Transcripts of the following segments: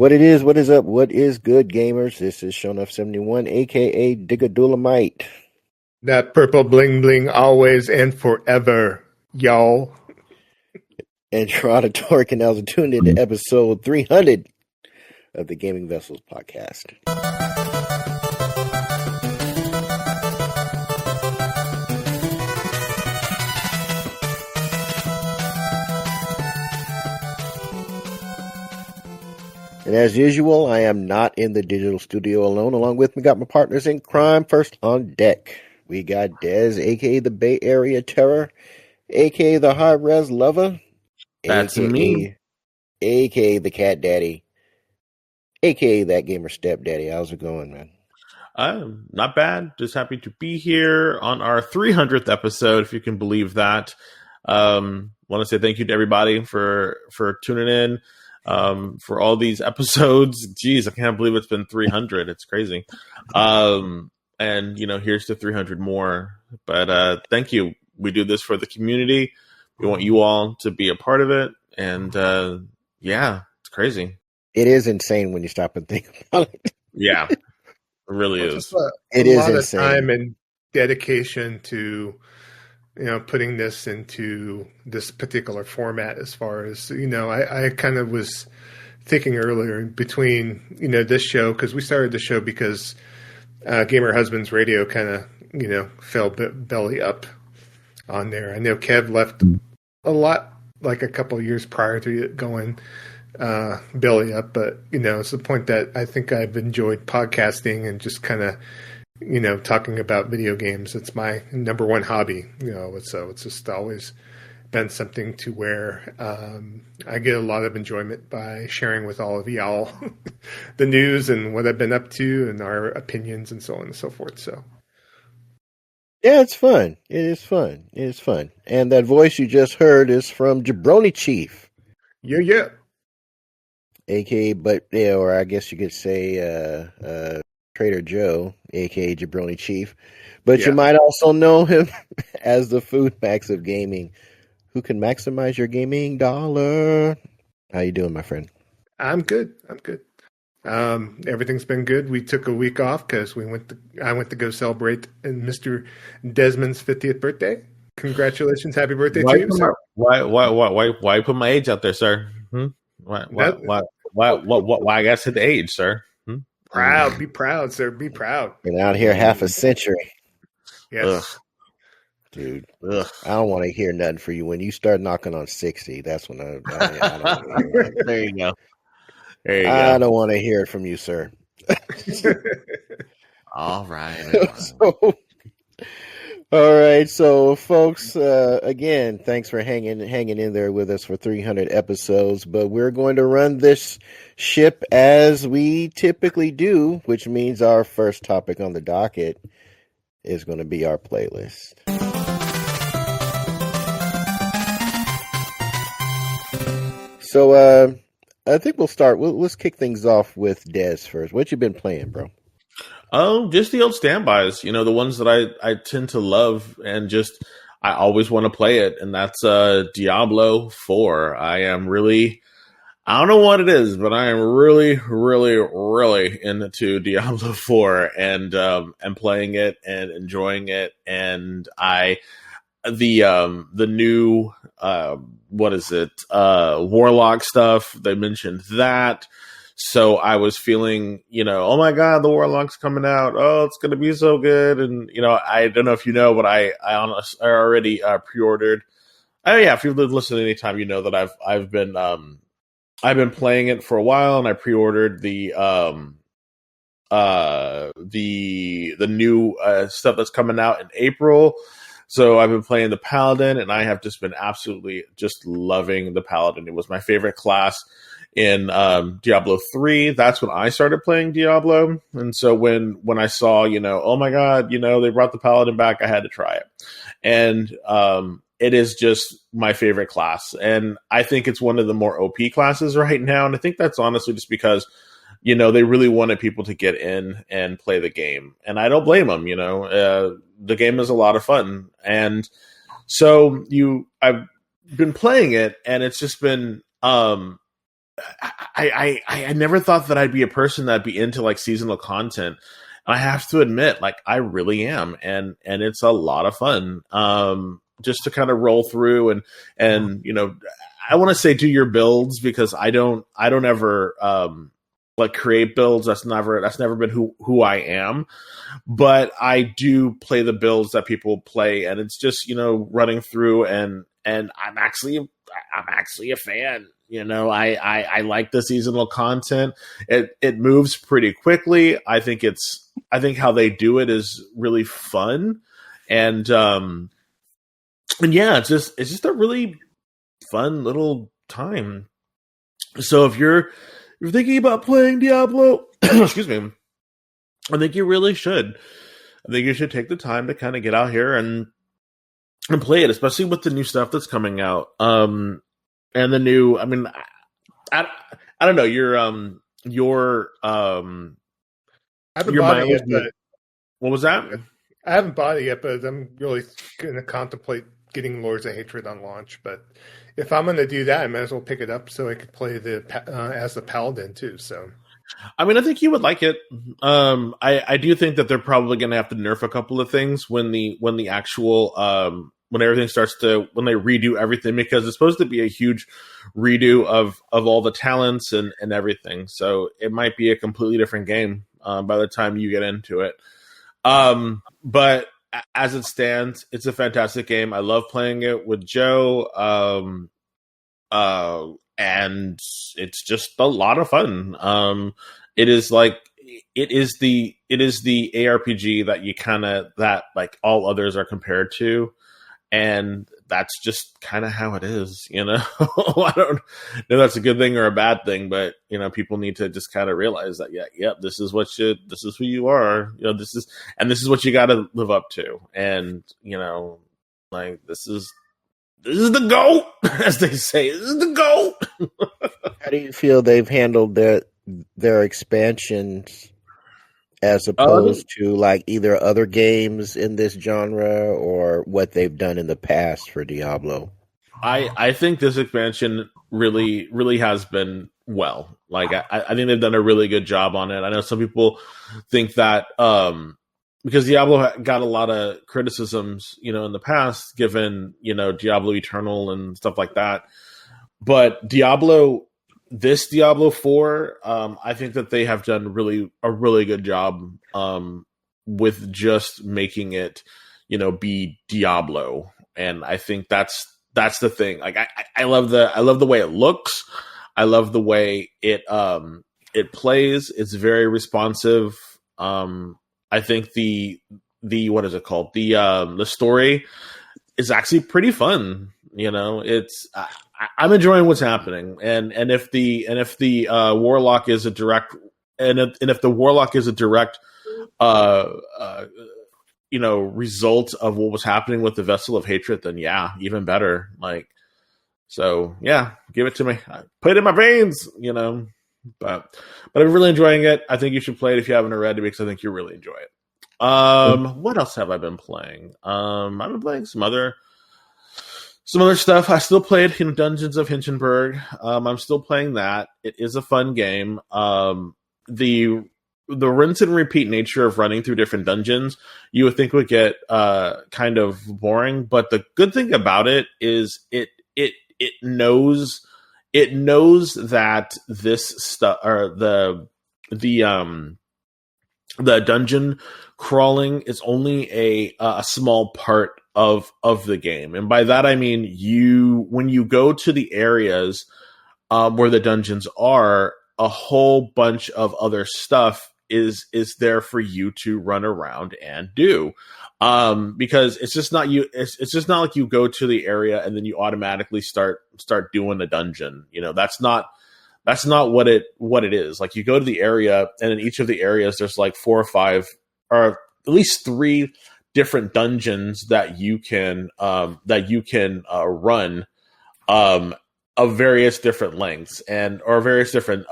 What it is, what is up, what is good, gamers? This is Shonuff71, aka Digadulamite. That purple bling bling always and forever, y'all. And Toronto Torque, and now tuned into episode 300 of the Gaming Vessels podcast. And as usual, I am not in the digital studio alone. Along with me, got my partners in crime. First on deck, we got Dez, aka the Bay Area Terror, aka the High Res Lover. That's AKA, me. aka the Cat Daddy, aka that gamer stepdaddy. How's it going, man? Not bad. Just happy to be here on our 300th episode, if you can believe that. Want to say thank you to everybody for tuning in. For all these episodes. Geez, I can't believe it's been 300. It's crazy. And, here's to 300 more. But thank you. We do this for the community. We want you all to be a part of it. And, it's crazy. It is insane when you stop and think about it. Yeah, it really is. It is insane. A lot of time and dedication to putting this into this particular format. As far as I kind of was thinking earlier between this show, because we started the show because Gamer Husbands Radio kind of fell belly up on there. I know Kev left a lot, like a couple of years prior to it going belly up, but it's the point that I think I've enjoyed podcasting and just kind of talking about video games. It's my number one hobby, so it's just always been something to where I get a lot of enjoyment by sharing with all of y'all the news and what I've been up to and our opinions and so on and so forth. So yeah, it's fun. It is fun. It is fun. And that voice you just heard is from Jabroni Chief. Yeah. AKA, or I guess you could say Trader Joe, aka Jabroni Chief, but you might also know him as the Food Max of gaming, who can maximize your gaming dollar. How you doing, my friend? I'm good. Everything's been good. We took a week off because I went to go celebrate Mr. Desmond's 50th birthday. Congratulations, happy birthday to you, sir. Why put my age out there, sir? Why I gotta say the age, sir? Proud, be proud, sir. Be proud. Been out here half a century. Yes. Ugh. Dude. Ugh. I don't want to hear nothing for you. When you start knocking on 60, that's when I don't want to hear it. There you go. I don't want to hear it from you, sir. All right. All right. So, folks, again, thanks for hanging in there with us for 300 episodes. But we're going to run this ship as we typically do, which means our first topic on the docket is going to be our playlist. So, I think we'll start. Let's kick things off with Dez first. What you been playing, bro? Oh, just the old standbys. The ones that I tend to love and just I always want to play it, and that's Diablo 4. I don't know what it is, but I am really, really, really into Diablo 4 and playing it and enjoying it. And the new Warlock stuff, they mentioned that. So I was feeling, oh my God, the Warlock's coming out. Oh, it's going to be so good. And, I don't know if you know, but I already pre-ordered. Oh yeah. If you've listened anytime, you know that I've been playing it for a while, and I pre-ordered the new stuff that's coming out in April. So I've been playing the Paladin, and I have just been absolutely just loving the Paladin. It was my favorite class in Diablo 3. That's when I started playing Diablo. And so when I saw, oh my God, they brought the Paladin back, I had to try it. And it is just my favorite class. And I think it's one of the more OP classes right now. And I think that's honestly just because, they really wanted people to get in and play the game. And I don't blame them, the game is a lot of fun. And so I've been playing it, and it's just been I never thought that I'd be a person that'd be into like seasonal content. I have to admit, like I really am, and it's a lot of fun. Just to kind of roll through and I want to say do your builds because I don't ever like create builds. That's never been who I am. But I do play the builds that people play, and it's just running through and I'm actually a fan. I like the seasonal content. It moves pretty quickly. I think how they do it is really fun, and yeah, it's just a really fun little time. So if you're thinking about playing Diablo, excuse me, I think you really should. I think you should take the time to kind of get out here and play it, especially with the new stuff that's coming out. And the new, I mean, I don't know. I haven't bought it yet, but what was that? I haven't bought it yet, but I'm really going to contemplate getting Lords of Hatred on launch. But if I'm going to do that, I might as well pick it up so I could play as the Paladin too. So, I mean, I think you would like it. I do think that they're probably going to have to nerf a couple of things when the actual when everything when they redo everything, because it's supposed to be a huge redo of all the talents and everything. So it might be a completely different game by the time you get into it. But as it stands, it's a fantastic game. I love playing it with Joe. And it's just a lot of fun. It is the ARPG that like all others are compared to. And that's just kind of how it is, I don't know that's a good thing or a bad thing, but people need to just kind of realize that, this is who you are, this is what you got to live up to, and like this is the GOAT, as they say. This is the GOAT. How do you feel they've handled their expansions as opposed to like either other games in this genre or what they've done in the past for Diablo? I think this expansion really, really has been well. Like I think they've done a really good job on it. I know some people think that because Diablo got a lot of criticisms, in the past, given Diablo Eternal and stuff like that. But this Diablo 4, I think that they have done a really good job with just making it, be Diablo, and I think that's the thing. Like I love the way it looks. I love the way it plays. It's very responsive. I think the what is it called? The story is actually pretty fun. It's I'm enjoying what's happening, and if the warlock is a direct if the warlock is a direct result of what was happening with the Vessel of Hatred, then yeah, even better. Like, so yeah, give it to me. Put it in my veins, But I'm really enjoying it. I think you should play it if you haven't already, because I think you'll really enjoy it. What else have I been playing? I've been playing some other stuff. I still played Dungeons of Hinchenberg. I'm still playing that. It is a fun game. The rinse and repeat nature of running through different dungeons, you would think would get kind of boring, but the good thing about it is it knows that this stuff, or the dungeon crawling, is only a small part of the game. And by that I mean, when you go to the areas where the dungeons are, a whole bunch of other stuff is there for you to run around and do. Because it's just not it's just not like you go to the area and then you automatically start doing the dungeon. That's not what it is. Like, you go to the area, and in each of the areas there's like 4 or 5, or at least 3 different dungeons that you can run of various different lengths or various different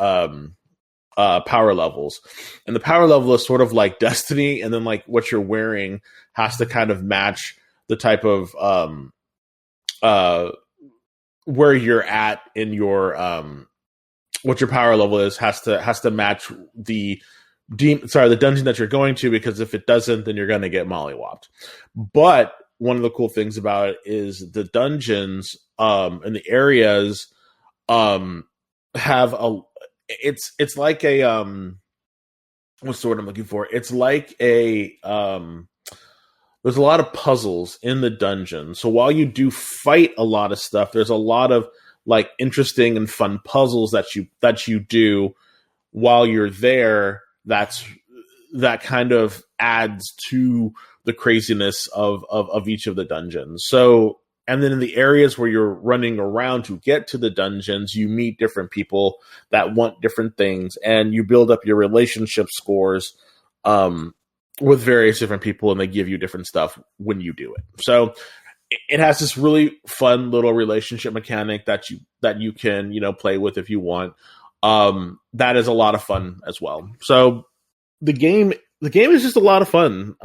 power levels. And the power level is sort of like Destiny, and then like what you're wearing has to kind of match the type of where you're at in your what your power level is has to match the the dungeon that you're going to, because if it doesn't, then you're going to get mollywopped. But one of the cool things about it is the dungeons and the areas have a it's like a what's the word I'm looking for? It's like a there's a lot of puzzles in the dungeon. So while you do fight a lot of stuff, there's a lot of like interesting and fun puzzles that you do while you're there. That kind of adds to the craziness of each of the dungeons. So, and then in the areas where you're running around to get to the dungeons, you meet different people that want different things, and you build up your relationship scores with various different people, and they give you different stuff when you do it. So it has this really fun little relationship mechanic that you can, play with if you want. That is a lot of fun as well. So the game is just a lot of fun.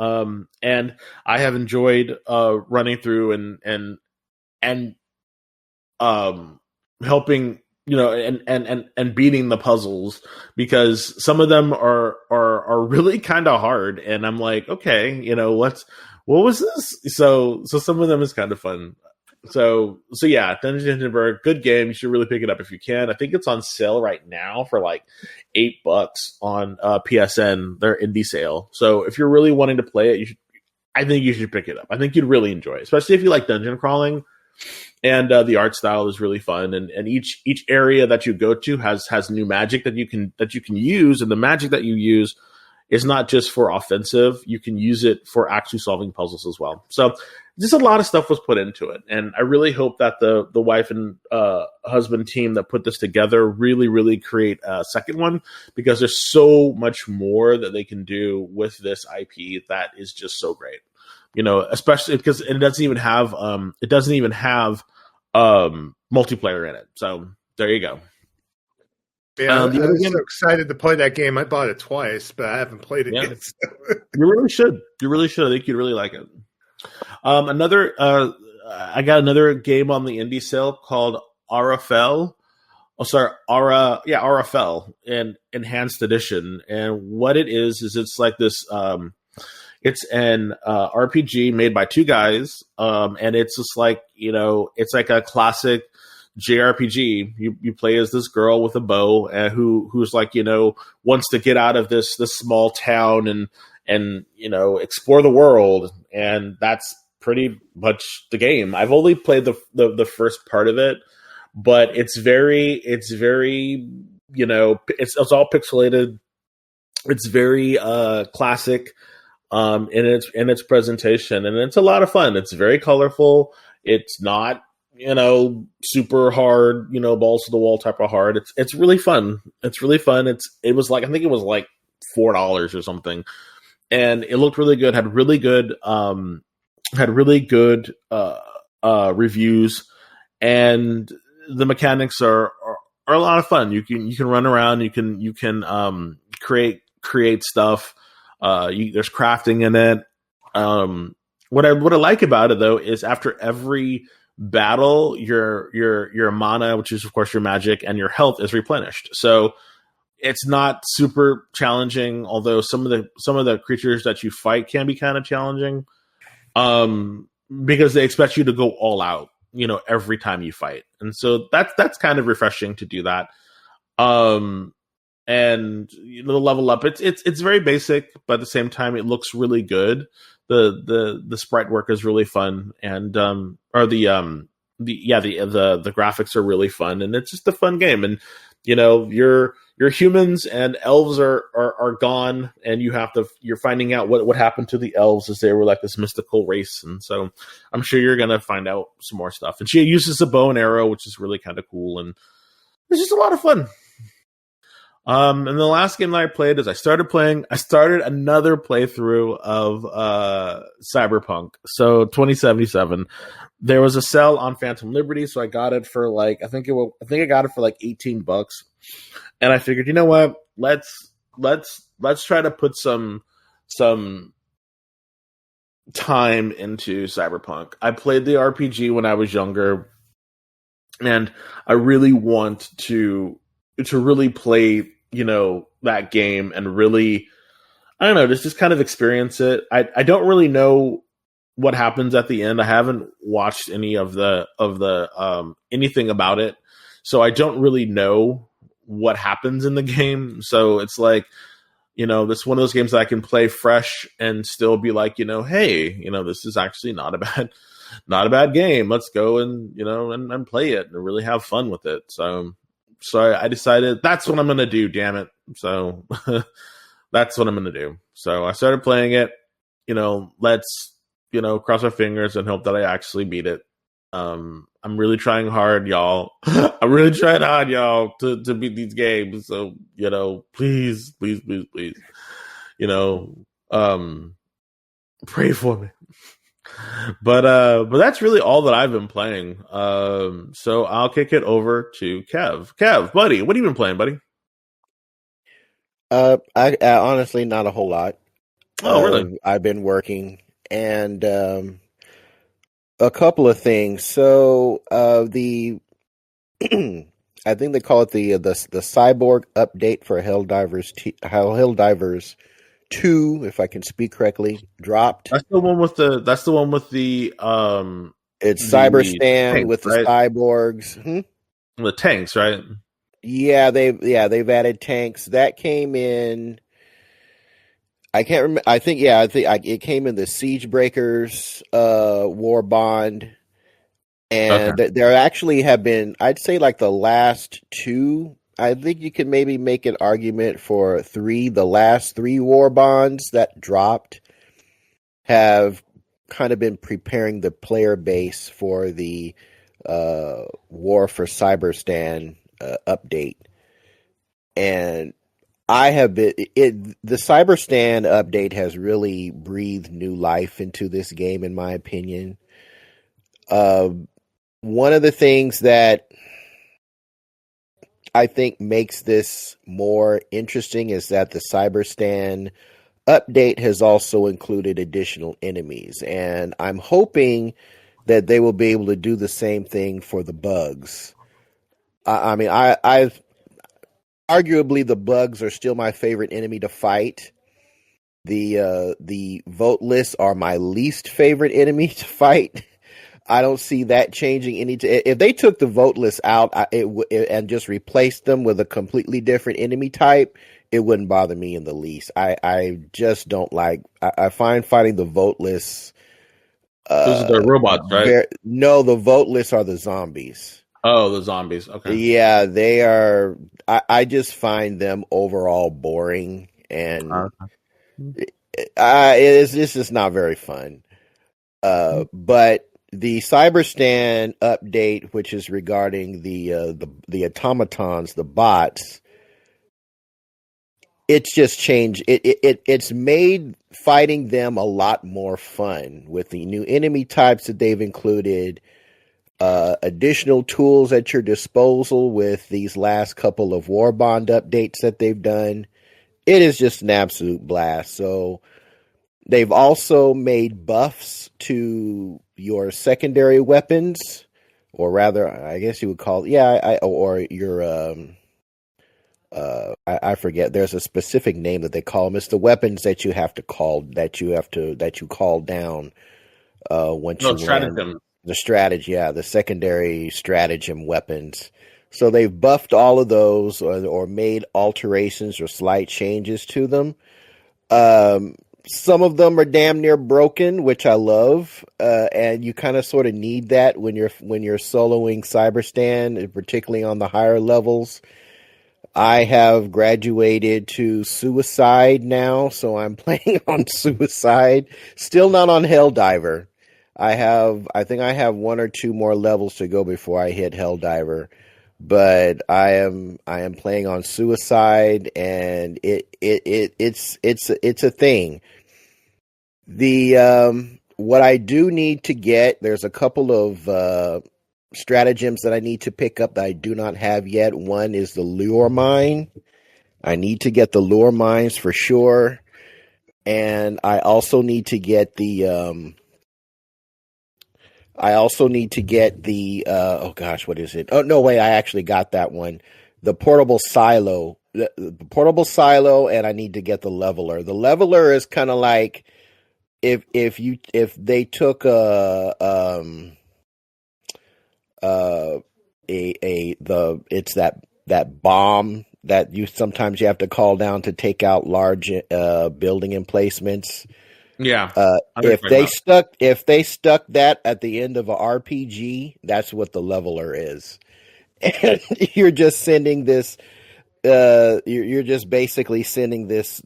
And I have enjoyed running through and helping, and beating the puzzles, because some of them are really kind of hard, and I'm like, okay, what was this? So some of them is kind of fun. So yeah, Dungeons and Hindenburg, good game. You should really pick it up if you can. I think it's on sale right now for like $8 on PSN, their indie sale. So if you're really wanting to play it, I think you should pick it up. I think you'd really enjoy it, especially if you like dungeon crawling. And the art style is really fun, and each area that you go to has new magic that you can use, and the magic that you use is not just for offensive. You can use it for actually solving puzzles as well. So just a lot of stuff was put into it, and I really hope that the wife and husband team that put this together really create a second one, because there's so much more that they can do with this IP that is just so great. Especially because it doesn't even have multiplayer in it. So there you go. Yeah, I was so excited to play that game. I bought it twice, but I haven't played it yet. So. You really should. I think you'd really like it. I got another game on the indie sale called RFL. RFL, and Enhanced Edition. And what it is it's like this. It's an RPG made by two guys, and it's just like, it's like a classic JRPG. You play as this girl with a bow, who's like, wants to get out of this small town and explore the world, and that's pretty much the game. I've only played the first part of it, but it's very it's all pixelated. It's very classic. In its presentation, and it's a lot of fun. It's very colorful. It's not, super hard, balls to the wall type of hard. It's really fun. It's really fun. It was like, I think it was like $4 or something, and it looked really good. Had really good reviews, and the mechanics are a lot of fun. You can run around. You can create stuff. There's crafting in it. What I like about it though is after every battle, your mana, which is of course your magic, and your health is replenished. So it's not super challenging, although some of the creatures that you fight can be kind of challenging, because they expect you to go all out, every time you fight, and so that's kind of refreshing to do that. And the level up, it's very basic, but at the same time, it looks really good. The sprite work is really fun, and the graphics are really fun, and it's just a fun game. And your humans and elves are gone, and you're finding out what happened to the elves, as they were like this mystical race. And so I'm sure you're gonna find out some more stuff. And she uses a bow and arrow, which is really kind of cool, and it's just a lot of fun. And the last game that I played is I started another playthrough of Cyberpunk. So 2077. There was a sale on Phantom Liberty, so I got it for like I think I got it for like $18. And I figured, you know what? Let's try to put some time into Cyberpunk. I played the RPG when I was younger, and I really want to to really play, that game and really, I don't know, just kind of experience it. I don't really know what happens at the end. I haven't watched any of the anything about it, so I don't really know what happens in the game. So it's like, this one of those games that I can play fresh and still be like, hey, this is actually not a bad game. Let's go and and play it and really have fun with it. So I decided that's what I'm gonna do. Damn it! So that's what I'm gonna do. So I started playing it. Let's cross our fingers and hope that I actually beat it. I'm really trying hard, y'all. I'm really trying hard, y'all, to beat these games. So, please, please, please, please, pray for me. But that's really all that I've been playing. So I'll kick it over to Kev. Kev, buddy, what have you been playing, buddy? I honestly not a whole lot. Oh, really? I've been working and a couple of things. So the I think they call it the cyborg update for Helldivers 2, if I can speak correctly, dropped. That's the one with the it's Cyberstan tanks, with the right? cyborgs. The tanks, right? Yeah, they've added tanks. That came in, I can't remember. I think it came in the Siege Breakers war bond. And Okay. there actually have been, I'd say, like the last two. I think you could maybe make an argument for three. The last three war bonds that dropped have kind of been preparing the player base for the War for Cyberstan update. And the Cyberstan update has really breathed new life into this game, in my opinion. One of the things that I think makes this more interesting is that the Cyberstan update has also included additional enemies, and I'm hoping that they will be able to do the same thing for the bugs. I've arguably the bugs are still my favorite enemy to fight. The vote lists are my least favorite enemy to fight. I don't see that changing if they took the vote list out and just replaced them with a completely different enemy type, it wouldn't bother me in the least. I just don't like. I find fighting the vote lists. Those are the robots, right? No, the vote lists are the zombies. Oh, the zombies. Okay. Yeah, they are. I just find them overall boring, and it's just not very fun. But the Cyberstan update, which is regarding the automatons, the bots, it's just changed. It's made fighting them a lot more fun with the new enemy types that they've included, additional tools at your disposal with these last couple of War Bond updates that they've done. It is just an absolute blast. So they've also made buffs to your secondary weapons, or rather, I guess you would call it, or your I forget. There's a specific name that they call them. It's the weapons that you call down once you stratagem. land. The strategy, the secondary stratagem weapons. So they've buffed all of those, or made alterations or slight changes to them. Some of them are damn near broken, which I love, and you kind of sort of need that when you're soloing Cyberstan, particularly on the higher levels. I have graduated to Suicide now, so I'm playing on Suicide. Still not on Helldiver. I think I have one or two more levels to go before I hit Helldiver. But I am playing on Suicide, and it's a thing. The what I do need to get, there's a couple of stratagems that I need to pick up that I do not have yet. One is the lure mine. I need to get the lure mines for sure, and I also need to get the oh gosh, what is it? Oh no, wait, I actually got that one. the portable silo. The portable silo, and I need to get the leveler. The leveler is kind of like if they took it's that bomb that you sometimes you have to call down to take out large building emplacements. Yeah. If they stuck that at the end of a RPG, that's what the leveler is. And you're just sending this you're just basically sending this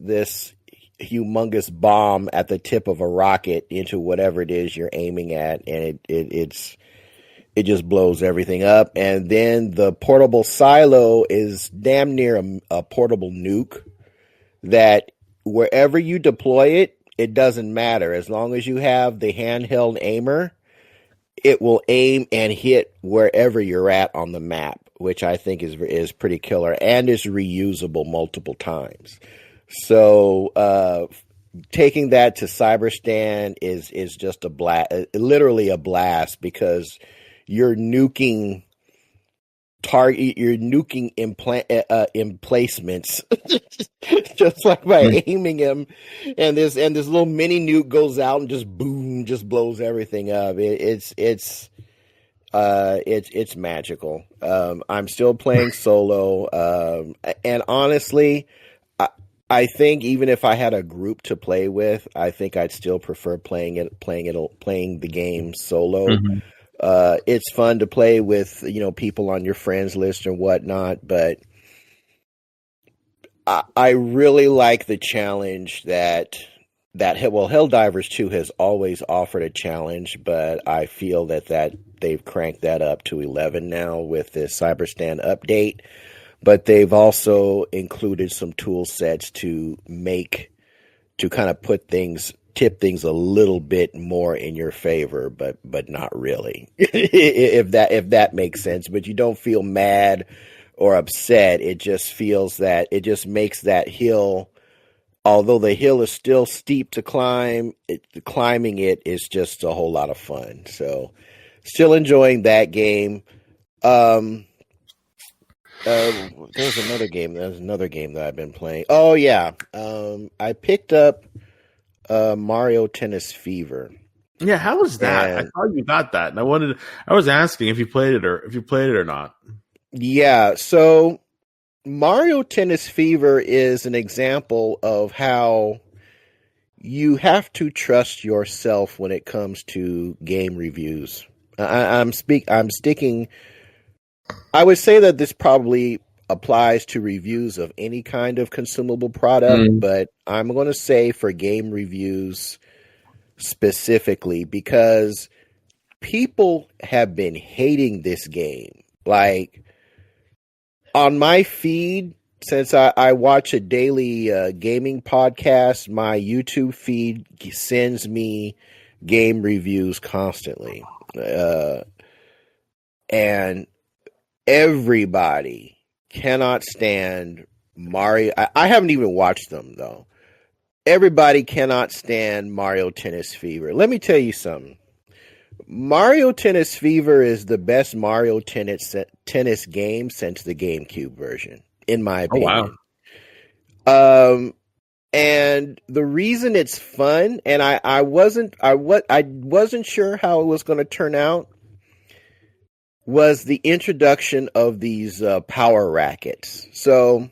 humongous bomb at the tip of a rocket into whatever it is you're aiming at, and it just blows everything up. And then the portable silo is damn near a portable nuke that wherever you deploy it, it doesn't matter. As long as you have the handheld aimer, it will aim and hit wherever you're at on the map, which I think is pretty killer and is reusable multiple times. So taking that to Cyberstand is just a blast, literally a blast, because you're nuking emplacements just like by aiming him, and this little mini nuke goes out and just boom, just blows everything up. It's magical. I'm still playing solo, and honestly, I think even if I had a group to play with, I think I'd still prefer playing the game solo. Mm-hmm. It's fun to play with, people on your friends list or whatnot, but I really like the challenge that Helldivers 2 has always offered a challenge, but I feel that they've cranked that up to 11 now with this Cyberstand update. But they've also included some tool sets to kind of tip things a little bit more in your favor, but not really, if that makes sense. But you don't feel mad or upset. It just feels that it just makes that hill, although the hill is still steep to climb, climbing it is just a whole lot of fun. So still enjoying that game. There's another game that I've been playing. Oh yeah. I picked up Mario Tennis Fever. Yeah, how was that? I thought you got that, and I was asking if you played it or not. Yeah, so Mario Tennis Fever is an example of how you have to trust yourself when it comes to game reviews. I'm sticking. I would say that this probably applies to reviews of any kind of consumable product, but I'm going to say for game reviews specifically, because people have been hating this game. Like, on my feed, since I watch a daily gaming podcast, my YouTube feed sends me game reviews constantly. And everybody cannot stand Mario. I haven't even watched them, though. Everybody cannot stand Mario Tennis Fever. Let me tell you something. Mario Tennis Fever is the best Mario tennis game since the GameCube version, in my opinion. Oh, wow. And the reason it's fun, and I wasn't sure how it was going to turn out, was the introduction of these power rackets. So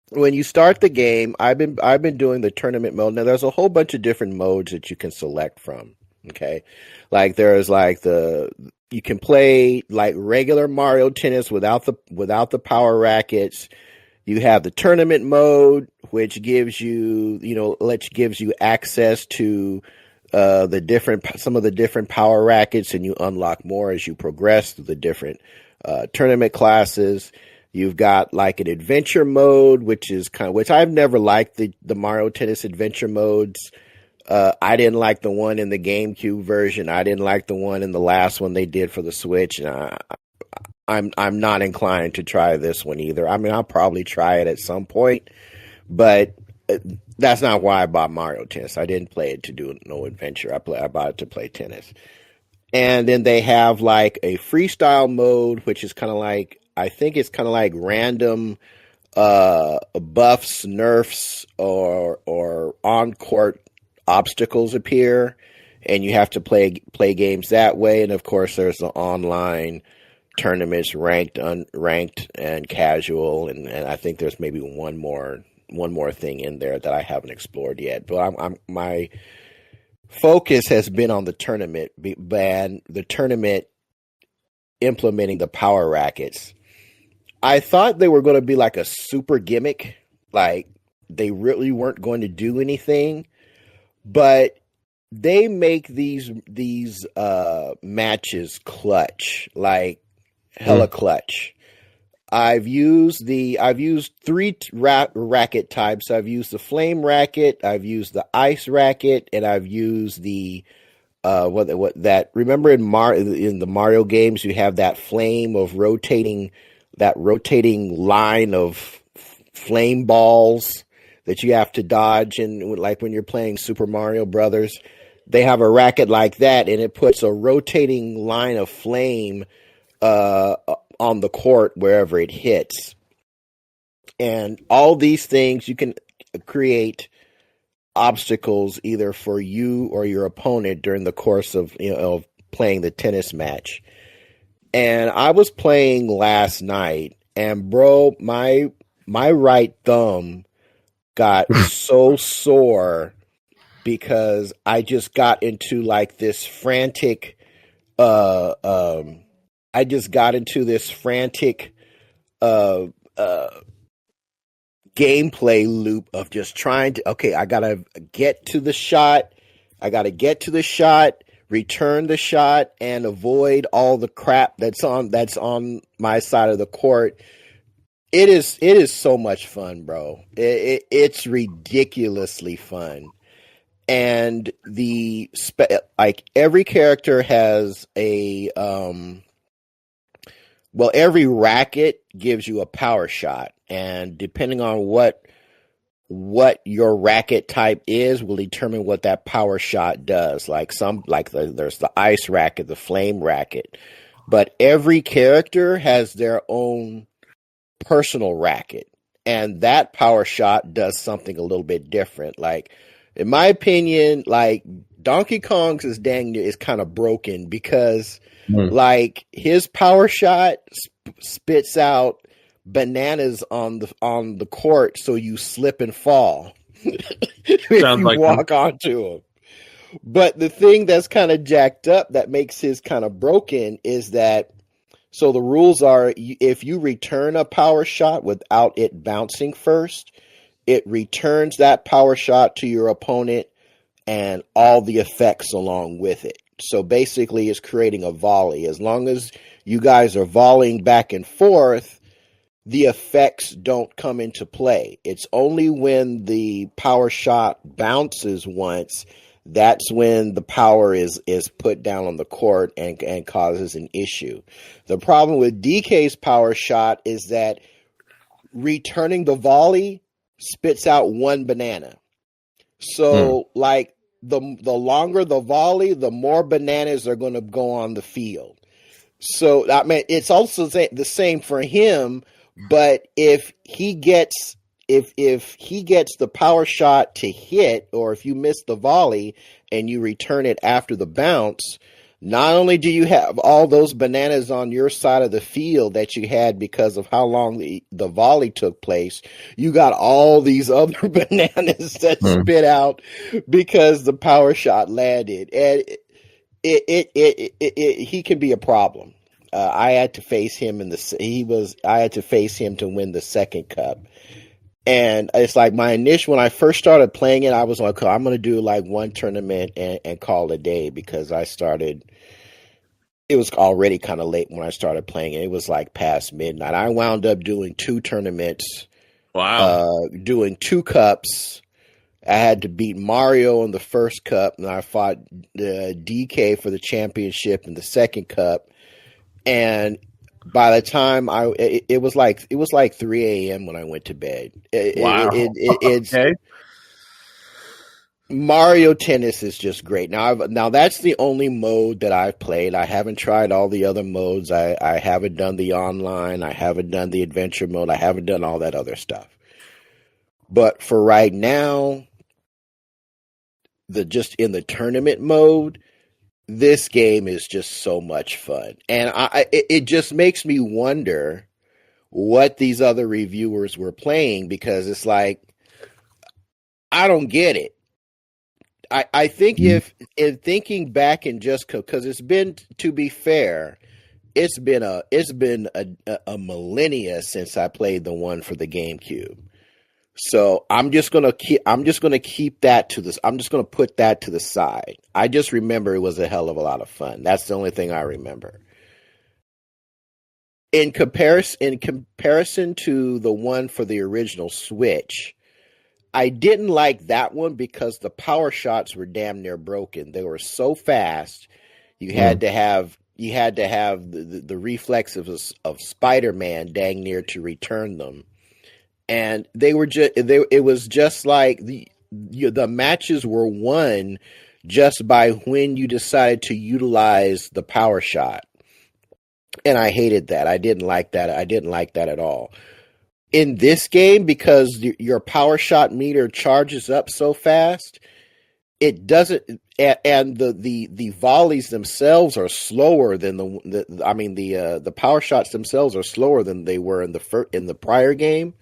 when you start the game, I've been doing the tournament mode. Now there's a whole bunch of different modes that you can select from. Okay, like there's you can play like regular Mario Tennis without the power rackets. You have the tournament mode, which gives you access to some of the different power rackets, and you unlock more as you progress through the different tournament classes. You've got like an adventure mode, which I've never liked the Mario Tennis adventure modes. I didn't like the one in the GameCube version. I didn't like the one in the last one they did for the Switch. And I'm not inclined to try this one either. I mean, I'll probably try it at some point, but that's not why I bought Mario Tennis. I didn't play it to do no adventure. I bought it to play tennis. And then they have like a freestyle mode, which is kind of like I think it's kind of like random buffs, nerfs, or on court obstacles appear, and you have to play games that way. And of course, there's the online tournaments, ranked, unranked, and casual, and I think there's maybe one more thing in there that I haven't explored yet. But my focus has been on the tournament, and the tournament implementing the power rackets. I thought they were going to be like a super gimmick, like they really weren't going to do anything, but they make these matches clutch, like hella clutch. I've used three racket types. I've used the flame racket, I've used the ice racket, and I've used the what that, remember in the Mario games you have that flame of rotating line of flame balls that you have to dodge, and like when you're playing Super Mario Brothers, they have a racket like that, and it puts a rotating line of flame on the court wherever it hits. And all these things, you can create obstacles either for you or your opponent during the course of playing the tennis match. And I was playing last night, and bro, my right thumb got so sore because I just got into like this frantic gameplay loop of just trying to, okay, I gotta get to the shot, return the shot, and avoid all the crap that's on my side of the court. It is so much fun, bro. It's ridiculously fun. And like every character has a every racket gives you a power shot, and depending on what your racket type is will determine what that power shot does. There's the ice racket, the flame racket, but every character has their own personal racket, and that power shot does something a little bit different. Like, in my opinion, like Donkey Kong's is kind of broken because like his power shot spits out bananas on the court, so you slip and fall if you walk onto them. But the thing that's kind of jacked up that makes his kind of broken is that, so the rules are, if you return a power shot without it bouncing first, it returns that power shot to your opponent and all the effects along with it. So basically it's creating a volley. As long as you guys are volleying back and forth, the effects don't come into play. It's only when the power shot bounces once, that's when the power is put down on the court and causes an issue. The problem with DK's power shot is that returning the volley spits out one banana. So like the longer the volley, the more bananas are going to go on the field. So I mean, it's also the same for him, but if he gets the power shot to hit, or if you miss the volley and you return it after the bounce, not only do you have all those bananas on your side of the field that you had because of how long the volley took place, you got all these other bananas that spit out because the power shot landed. And he can be a problem. I had to face him I had to face him to win the second cup. And it's like when I first started playing it, I was like, I'm going to do like one tournament and call it a day, because it was already kind of late when I started playing it. It was like past midnight. I wound up doing 2 tournaments. Wow. Doing 2 cups. I had to beat Mario in the first cup, and I fought DK for the championship in the second cup. And by the time it was like 3 a.m. when I went to bed. Wow. It's okay. Mario Tennis is just great. Now that's the only mode that I've played. I haven't tried all the other modes. I haven't done the online. I haven't done the adventure mode. I haven't done all that other stuff. But for right now, just in the tournament mode, this game is just so much fun, and it just makes me wonder what these other reviewers were playing, because it's like, I don't get it. I think if in thinking back, and just because it's been, to be fair, it's been a millennia since I played the one for the GameCube. So I'm just gonna keep that to this. I'm just gonna put that to the side. I just remember it was a hell of a lot of fun. That's the only thing I remember. In comparison to the one for the original Switch, I didn't like that one because the power shots were damn near broken. They were so fast. You had to have the reflexes of Spider-Man dang near to return them. And it was just like the matches were won just by when you decided to utilize the power shot. And I hated that. I didn't like that. I didn't like that at all. In this game, because your power shot meter charges up so fast, it doesn't, and the volleys themselves are slower than the power shots themselves are slower than they were in the prior game.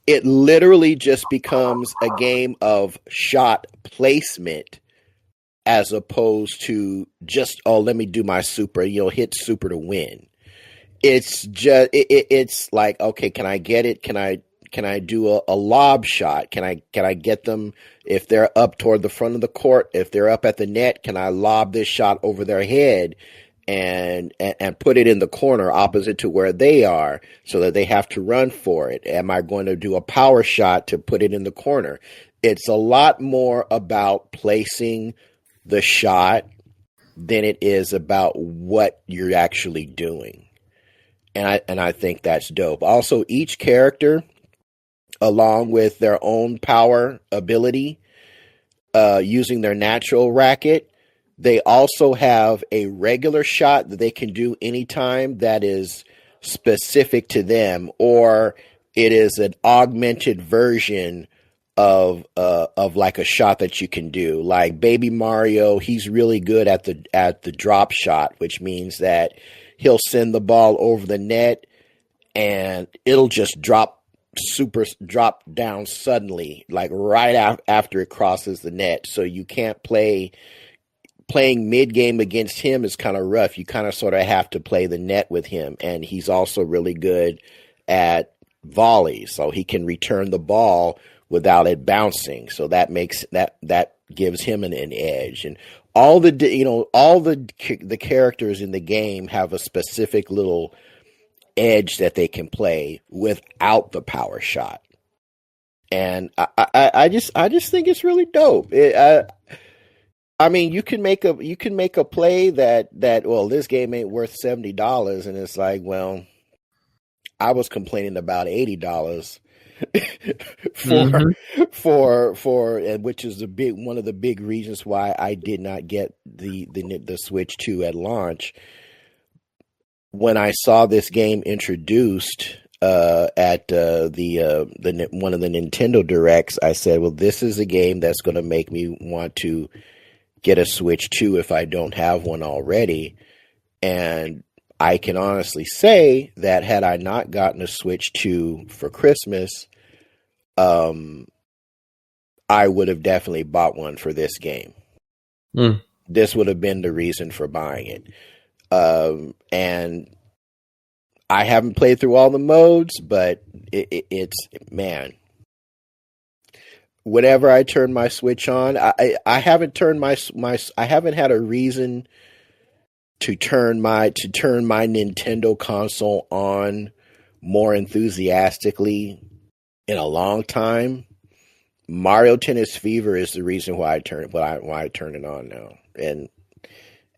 It literally just becomes a game of shot placement, as opposed to just, let me do my super, hit super to win. It's just, it's like, okay, can I get it? Can I do a lob shot? Can I get them if they're up toward the front of the court? If they're up at the net, can I lob this shot over their head and put it in the corner opposite to where they are, so that they have to run for it? Am I going to do a power shot to put it in the corner? It's a lot more about placing the shot than it is about what you're actually doing. And I think that's dope. Also, each character, along with their own power ability, using their natural racket, they also have a regular shot that they can do anytime that is specific to them, or it is an augmented version of like a shot that you can do. Like Baby Mario, he's really good at the drop shot, which means that he'll send the ball over the net and it'll just drop down suddenly, like right after it crosses the net. So you can't playing mid game against him is kind of rough. You kind of sort of have to play the net with him. And he's also really good at volleys, so he can return the ball without it bouncing. So that gives him an edge. And all the characters in the game have a specific little edge that they can play without the power shot. And I just think it's really dope. I mean, you can make a play that well, this game ain't worth $70, and it's like, well, I was complaining about $80 for and which is one of the big reasons why I did not get the Switch 2 at launch. When I saw this game introduced at the one of the Nintendo Directs, I said, well, this is a game that's going to make me want to get a Switch 2 if I don't have one already. And I can honestly say that had I not gotten a Switch 2 for Christmas, I would have definitely bought one for this game. This would have been the reason for buying it. And I haven't played through all the modes, but it's man. Whenever I turn my Switch on, I haven't turned I haven't had a reason to turn my Nintendo console on more enthusiastically in a long time. Mario Tennis Fever is the reason why I turn it on now,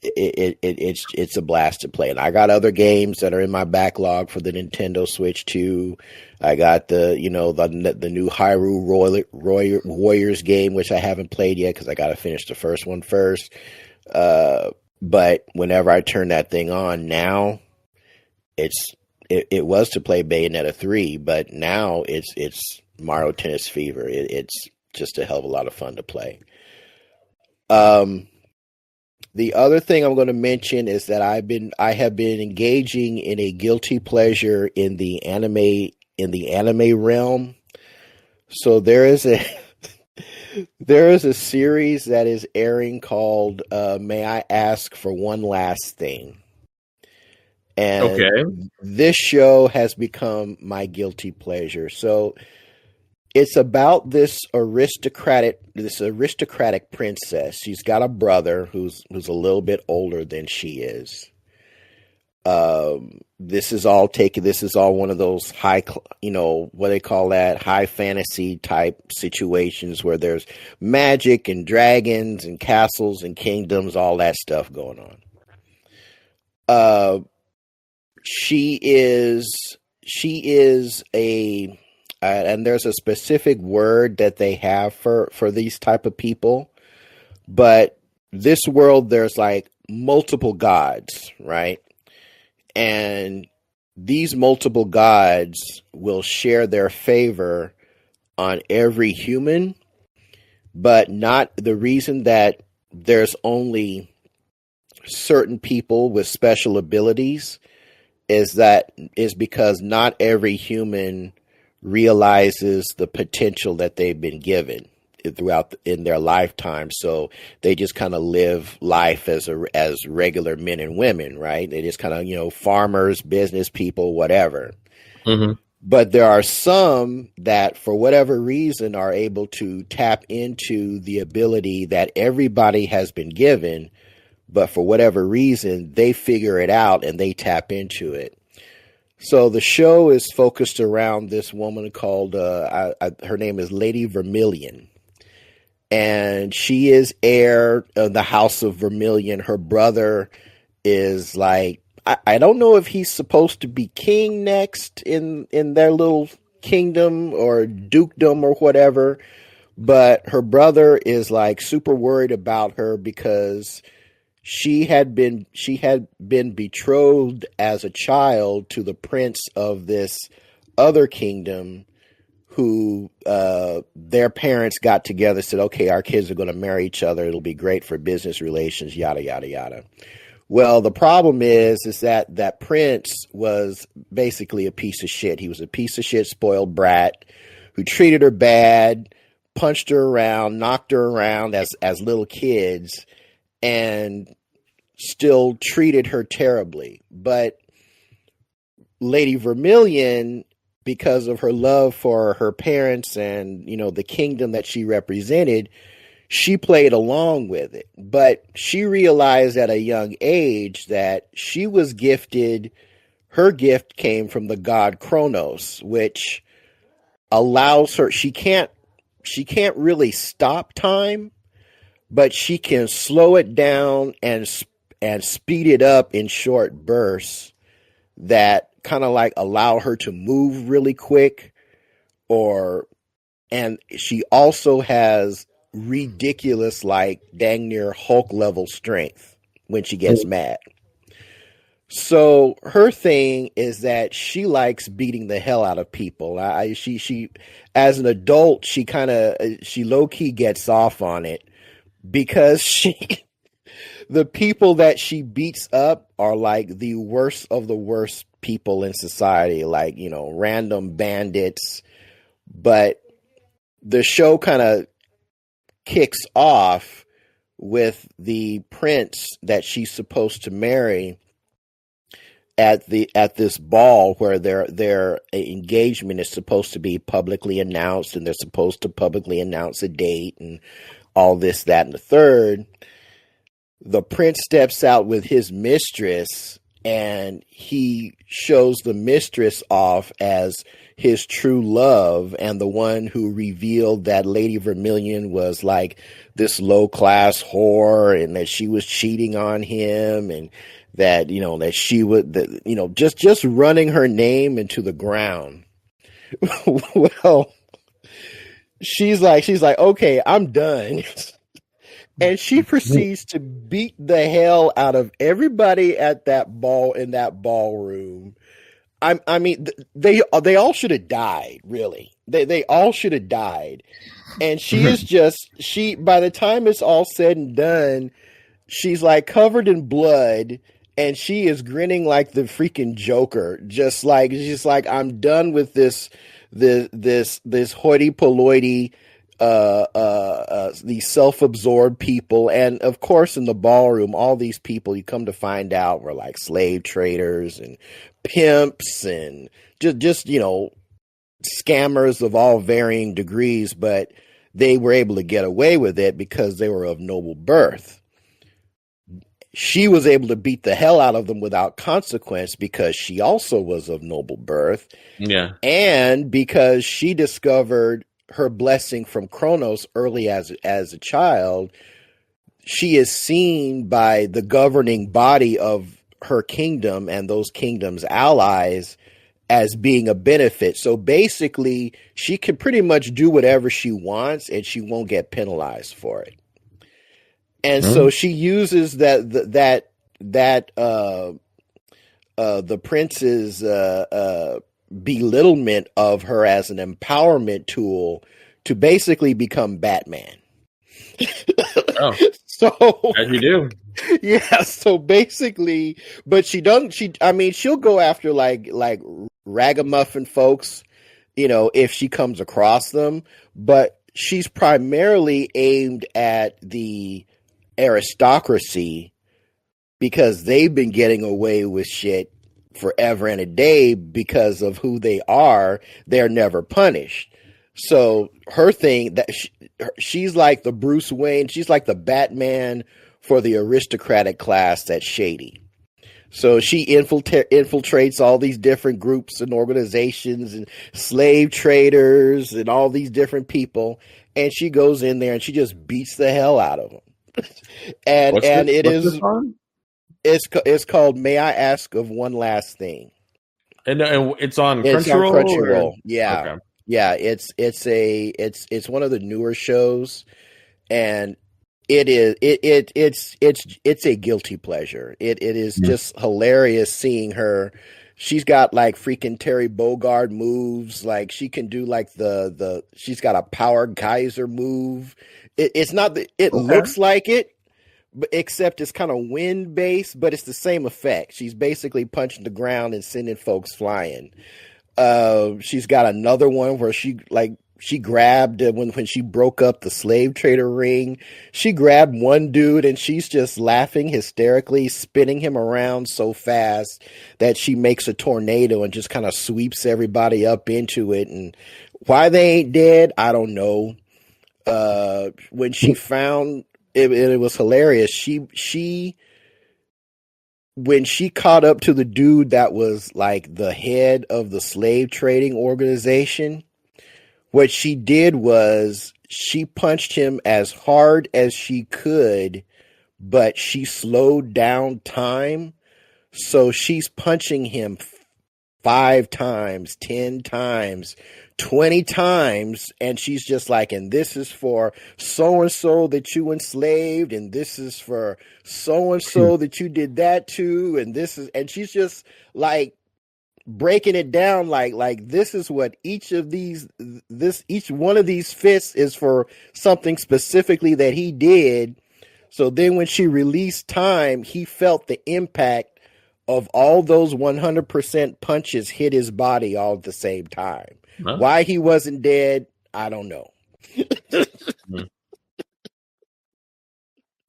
it's a blast to play. And I got other games that are in my backlog for the Nintendo Switch too. I got the new Hyrule Warriors game, which I haven't played yet because I got to finish the first one first. But whenever I turn that thing on now, it was to play Bayonetta 3, but now it's Mario Tennis Fever. It's just a hell of a lot of fun to play. The other thing I'm going to mention is that I have been engaging in a guilty pleasure in the anime realm. So there is a series that is airing called May I Ask for One Last Thing. And this show has become my guilty pleasure. So it's about this aristocratic princess. She's got a brother who's a little bit older than she is. This is all one of those high, what they call that, high fantasy type situations where there's magic and dragons and castles and kingdoms, all that stuff going on. She is and there's a specific word that they have for these type of people, but this world, there's like multiple gods, right? And these multiple gods will share their favor on every human, but not the reason that there's only certain people with special abilities is because not every human realizes the potential that they've been given in their lifetime. So they just kind of live life as regular men and women, right? They just kind of, farmers, business people, whatever. Mm-hmm. But there are some that, for whatever reason, are able to tap into the ability that everybody has been given, but for whatever reason, they figure it out and they tap into it. So the show is focused around this woman called, her name is Lady Vermilion. And she is heir of the House of Vermilion. Her brother is like, I don't know if he's supposed to be king next in their little kingdom or dukedom or whatever. But her brother is like super worried about her because she had been betrothed as a child to the prince of this other kingdom, who their parents got together, said, okay, our kids are going to marry each other. It'll be great for business relations, yada, yada, yada. Well, the problem is that prince was basically a piece of shit. He was a piece of shit, spoiled brat who treated her bad, punched her around, knocked her around as little kids, and still treated her terribly. But Lady Vermilion, because of her love for her parents and, the kingdom that she represented, she played along with it. But she realized at a young age that she was gifted, her gift came from the god Kronos, which allows her, she can't really stop time, but she can slow it down and speed it up in short bursts that kind of like allow her to move really quick, and she also has ridiculous, like dang near Hulk level strength when she gets mad. So her thing is that she likes beating the hell out of people. She as an adult, she low key gets off on it because the people that she beats up are like the worst of the worst people in society, like, random bandits. But the show kind of kicks off with the prince that she's supposed to marry at this ball where their engagement is supposed to be publicly announced, and they're supposed to publicly announce a date and all this, that, and the third. The prince steps out with his mistress, and he shows the mistress off as his true love, and the one who revealed that Lady Vermilion was like this low class whore, and that she was cheating on him, and that, you know, that she would, that, you know, just running her name into the ground. Well, she's like, okay, I'm done. And she proceeds to beat the hell out of everybody at that ball, in that ballroom. I mean, they all should have died. Really, they all should have died. And she is just, by the time it's all said and done, she's like covered in blood, and she is grinning like the freaking Joker. Just like, she's like, I'm done with this hoity-toity, these self-absorbed people. And of course, in the ballroom, all these people, you come to find out, were like slave traders and pimps and just you know, scammers of all varying degrees, but they were able to get away with it because they were of noble birth. She was able to beat the hell out of them without consequence because she also was of noble birth. Yeah. And because she discovered her blessing from Kronos early as a child, she is seen by the governing body of her kingdom and those kingdoms' allies as being a benefit. So basically, she can pretty much do whatever she wants and she won't get penalized for it. And so she uses the prince's belittlement of her as an empowerment tool to basically become Batman. Oh, so as you do. Yeah, so basically, but I mean, she'll go after like ragamuffin folks, you know, if she comes across them, but she's primarily aimed at the aristocracy because they've been getting away with shit forever and a day because of who they are. They're never punished. So her thing, that she's like the Bruce Wayne, she's like the Batman for the aristocratic class that's shady. So she infiltrates all these different groups and organizations and slave traders and all these different people, and she goes in there and she just beats the hell out of them. And it's called May I Ask of One Last Thing. And it's on Crunchyroll. Yeah. Okay. Yeah, it's one of the newer shows, and it's a guilty pleasure. It is just hilarious seeing her. She's got like freaking Terry Bogard moves. Like she can do like she's got a power geyser move. It's not that it looks like it, but except it's kind of wind based, but it's the same effect. She's basically punching the ground and sending folks flying. She's got another one where she grabbed when she broke up the slave trader ring. She grabbed one dude and she's just laughing hysterically, spinning him around so fast that she makes a tornado and just kind of sweeps everybody up into it. And why they ain't dead, I don't know. When she found it was hilarious. When she caught up to the dude that was like the head of the slave trading organization, what she did was she punched him as hard as she could, but she slowed down time. So she's punching him 5 times, 10 times, 20 times, and she's just like, and this is for so-and-so that you enslaved, and this is for so-and-so that you did that to, and she's just like breaking it down like this is what each one of these fists is for something specifically that he did. So then when she released time, he felt the impact of all those 100% punches hit his body all at the same time. Huh? Why he wasn't dead, I don't know.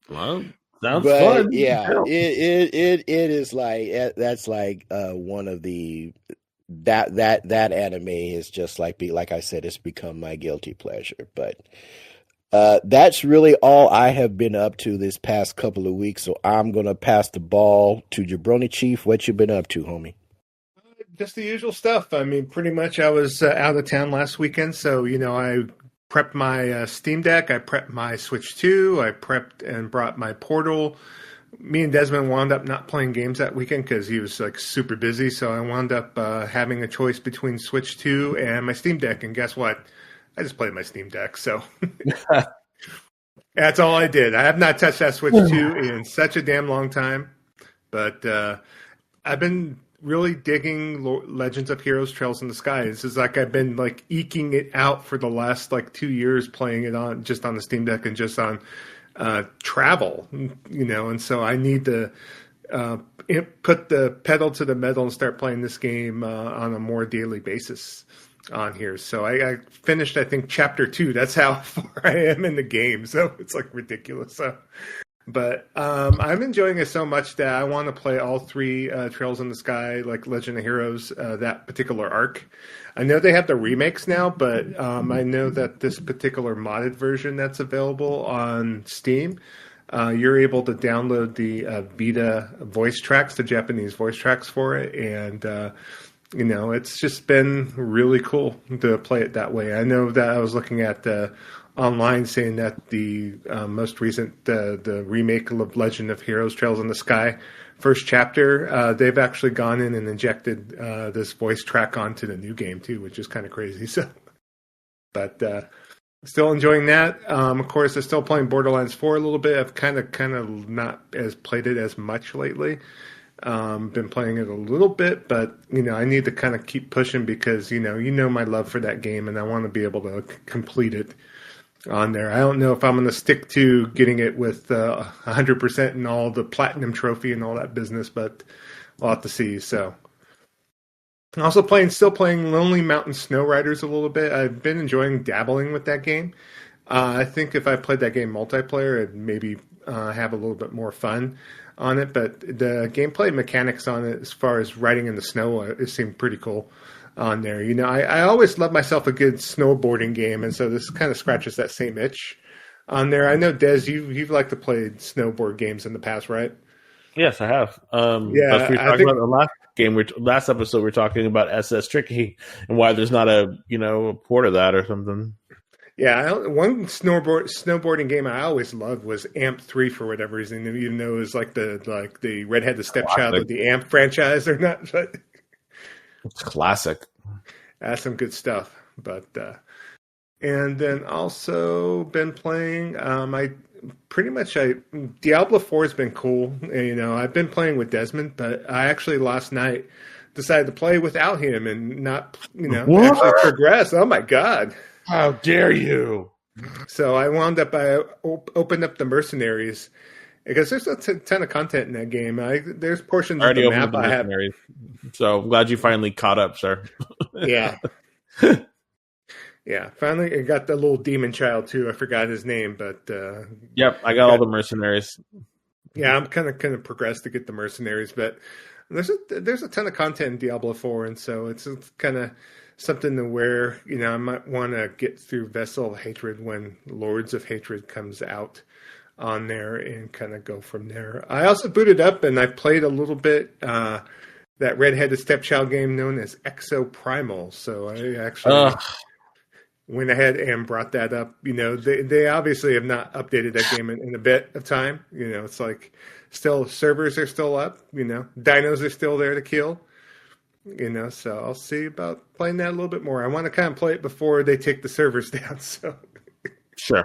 Well, sounds fun. Yeah, it is like that's like one of the that anime is just like I said, it's become my guilty pleasure. But that's really all I have been up to this past couple of weeks. So I'm gonna pass the ball to Jabroni Chief. What you been up to, homie? Just the usual stuff. I mean, pretty much I was out of town last weekend, so I prepped my Steam Deck, I prepped my Switch 2, I prepped and brought my Portal. Me and Desmond wound up not playing games that weekend because he was like super busy, so I wound up having a choice between Switch 2 and my Steam Deck, and guess what? I just played my Steam Deck, so that's all I did. I have not touched that Switch 2 in such a damn long time, but I've been really digging Legends of Heroes Trails in the Sky. This is like I've been like eking it out for the last like 2 years, playing it on just on the Steam Deck and just on travel, and so I need to put the pedal to the metal and start playing this game on a more daily basis on here. So I finished, I think, chapter 2. That's how far I am in the game. So it's like ridiculous. But I'm enjoying it so much that I want to play all 3 Trails in the Sky, like Legend of Heroes, that particular arc. I know they have the remakes now, but I know that this particular modded version that's available on Steam, you're able to download the Vita voice tracks, the Japanese voice tracks for it, and it's just been really cool to play it that way. I know that I was looking at online saying that the most recent the remake of Legend of Heroes Trails in the Sky first chapter, they've actually gone in and injected this voice track onto the new game too, which is kind of crazy. So, but still enjoying that. Of course, I'm still playing Borderlands 4 a little bit. I've kind of not as played it as much lately. Been playing it a little bit, but I need to kind of keep pushing because my love for that game, and I want to be able to complete it on there. I don't know if I'm going to stick to getting it with 100% and all the platinum trophy and all that business, but we'll have to see. So, I'm also still playing Lonely Mountain Snow Riders a little bit. I've been enjoying dabbling with that game. I think if I played that game multiplayer, I'd maybe have a little bit more fun on it. But the gameplay mechanics on it, as far as riding in the snow, it seemed pretty cool on there. I always love myself a good snowboarding game, and so this kind of scratches that same itch on there. I know, Des, you've liked to play snowboard games in the past, right? Yes, I have. Yeah, that's what we talked about in the last game. Last episode, we're talking about SS Tricky and why there's not a port of that or something. Yeah, one snowboarding game I always loved was Amp 3 for whatever reason, even though it was like the redheaded stepchild of the Amp franchise or not. But it's classic. That's some good stuff. But and then also been playing. Diablo 4 has been cool. I've been playing with Desmond, but I actually last night decided to play without him and not actually progress. Oh my god! How dare you! So I wound up, I opened up the Mercenaries because there's a ton of content in that game. There's portions of the map I have. So I'm glad you finally caught up, sir. Yeah. Yeah, finally I got the little demon child too. I forgot his name, but yep, I got all the Mercenaries. Yeah, I'm kind of progressed to get the Mercenaries, but there's a ton of content in Diablo 4, and so it's kind of something to where I might want to get through Vessel of Hatred when Lords of Hatred comes out on there and kind of go from there. I also booted up and I played a little bit that redheaded stepchild game known as Exo Primal. So I actually went ahead and brought that up. They obviously have not updated that game in a bit of time. It's like still servers are still up. Dinos are still there to kill. So I'll see about playing that a little bit more. I want to kind of play it before they take the servers down. So sure.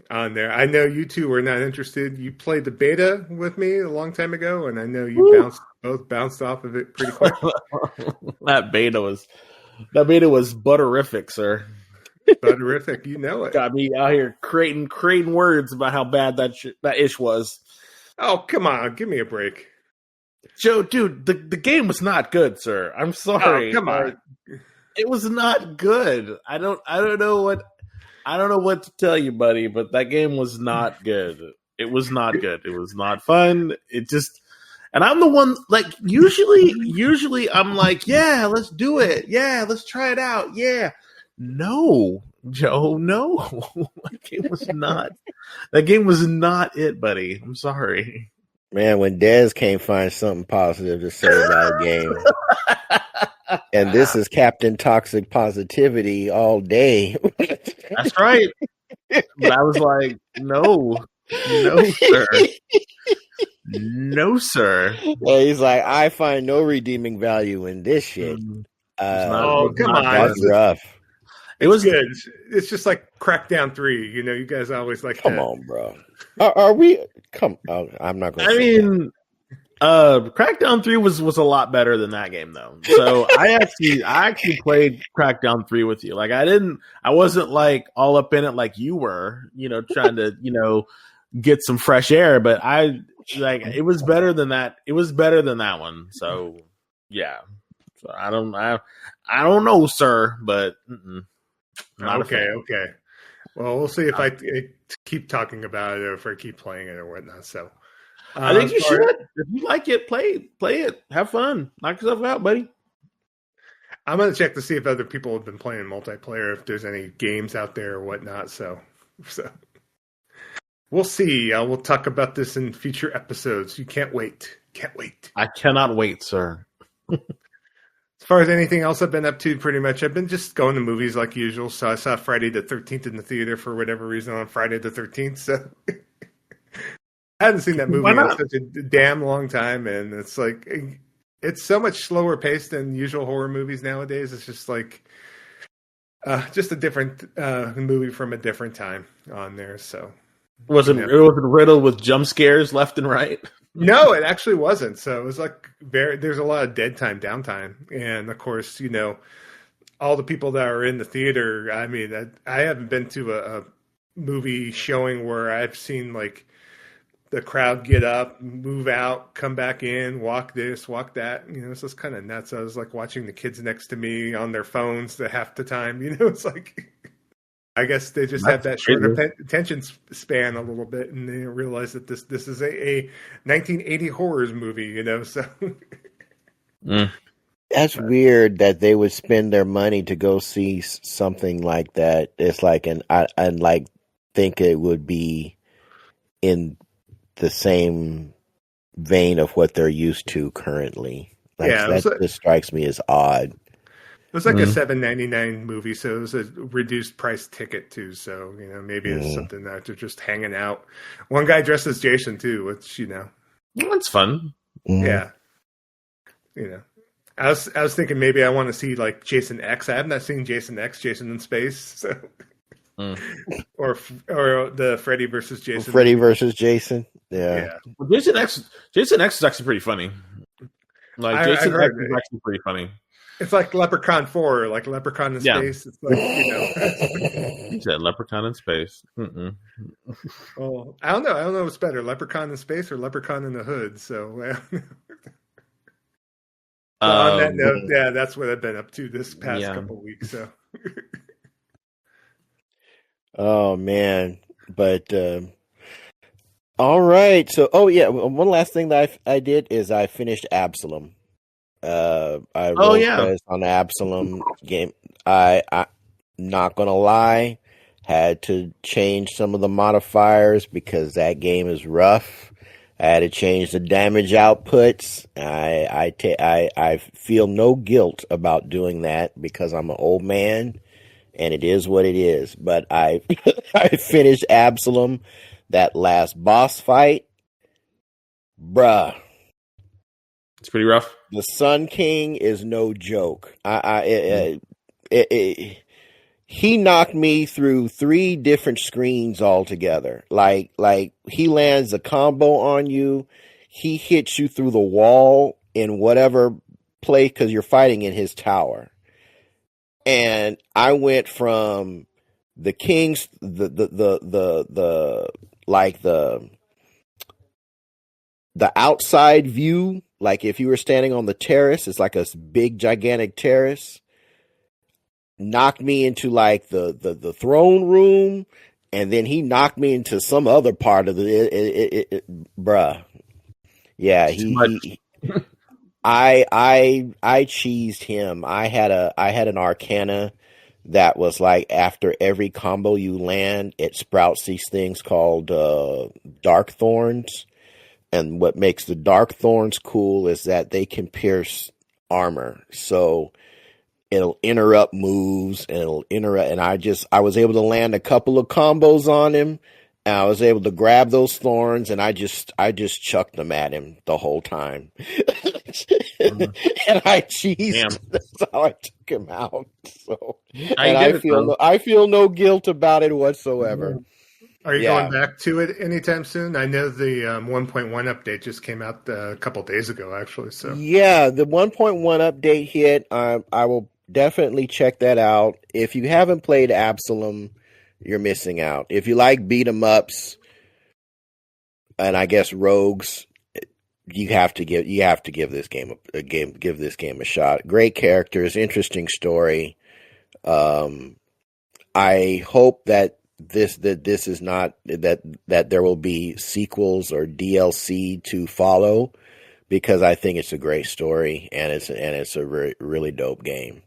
On there, I know you two were not interested. You played the beta with me a long time ago, and I know you bounced off of it pretty quick. That beta was butterific, sir. Butterific, you know it. Got me out here creating words about how bad that ish was. Oh, come on, give me a break. Joe, dude, the game was not good, sir. I'm sorry. Oh, come on. It was not good. I don't know what to tell you, buddy, but that game was not good. It was not good. It was not fun. And I'm the one, like, usually I'm like, yeah, let's do it. Yeah, let's try it out. Yeah. No, Joe, no. That game was not it, buddy. I'm sorry. Man, when Dez can't find something positive to say about a game, and this is Captain Toxic Positivity all day. That's right. But I was like, no, sir. No, sir. Yeah, he's like, I find no redeeming value in this shit. Come on. That's rough. It was good. It's just like Crackdown 3. You guys always like Come on, bro. Are we? I'm not going to say that. Crackdown 3 was a lot better than that game though. So I actually played Crackdown 3 with you. Like I wasn't like all up in it like you were, trying to, get some fresh air, but it was better than that. It was better than that one. So yeah. So I don't know, sir, but not okay. Well, we'll see if I keep talking about it or if I keep playing it or whatnot. So I think you should. If you like it, play it. Have fun. Knock yourself out, buddy. I'm going to check to see if other people have been playing multiplayer, if there's any games out there or whatnot. So we'll see. We'll talk about this in future episodes. You can't wait. I cannot wait, sir. As far as anything else I've been up to, pretty much I've been just going to movies like usual. So I saw Friday the 13th in the theater for whatever reason on Friday the 13th. So I hadn't seen that movie in such a damn long time, and it's like it's so much slower paced than usual horror movies nowadays. It's just like just a different movie from a different time on there. So it wasn't riddled with jump scares left and right. No, it actually wasn't. So it was like there's a lot of dead time, downtime, and of course, all the people that are in the theater. I mean, I haven't been to a movie showing where I've seen like the crowd get up, move out, come back in, walk this, walk that. It's just kind of nuts. I was like watching the kids next to me on their phones half the time. It's like, I guess they just have that shorter attention span a little bit, and they didn't realize that this is a 1980 horrors movie, so. That's weird that they would spend their money to go see something like that. It's like, I like think it would be in the same vein of what they're used to currently. That just strikes me as odd. It was like a $7.99 movie, so it was a reduced price ticket too. So maybe it's something that they're just hanging out. One guy dressed as Jason too, which that's fun. Yeah, I was thinking maybe I want to see like Jason X. I have not seen Jason X, Jason in Space, so or the Freddy versus Jason. Freddy versus Jason. Yeah. Well, Jason X is actually pretty funny. Like Jason X is actually pretty funny. It's like Leprechaun 4, like Leprechaun in Space. It's like, You said Leprechaun in Space. Oh, I don't know what's better, Leprechaun in Space or Leprechaun in the Hood. So on that note, that's what I've been up to this past couple of weeks. So. Oh man, but all right. So, one last thing that I did is I finished Absalom. I wrote on the Absalom game. I not gonna lie, had to change some of the modifiers because that game is rough. I had to change the damage outputs. I feel no guilt about doing that because I'm an old man, and it is what it is. But I finished Absalom. That last boss fight, bruh. It's pretty rough. The Sun King is no joke. He knocked me through 3 different screens altogether. Like he lands a combo on you. He hits you through the wall in whatever place because you're fighting in his tower. And I went from the king's the outside view. Like if you were standing on the terrace, it's like a big gigantic terrace. Knocked me into like the throne room, and then he knocked me into some other part of bruh. Yeah, I cheesed him. I had an arcana that was like after every combo you land, it sprouts these things called dark thorns And what makes the dark thorns cool is that they can pierce armor. So it'll interrupt moves and and I was able to land a couple of combos on him, and I was able to grab those thorns, and I just chucked them at him the whole time. And I cheesed. Damn. That's how I took him out. So, I I feel no guilt about it whatsoever. Are you going back to it anytime soon? I know the 1.1 update just came out a couple days ago, actually. So yeah, the 1.1 update hit. I will definitely check that out. If you haven't played Absalom, you're missing out. If you like beat 'em ups, and I guess rogues, you have to give this game a shot. Great characters, interesting story. I hope that this is not that there will be sequels or DLC to follow, because I think it's a great story, and it's a really dope game.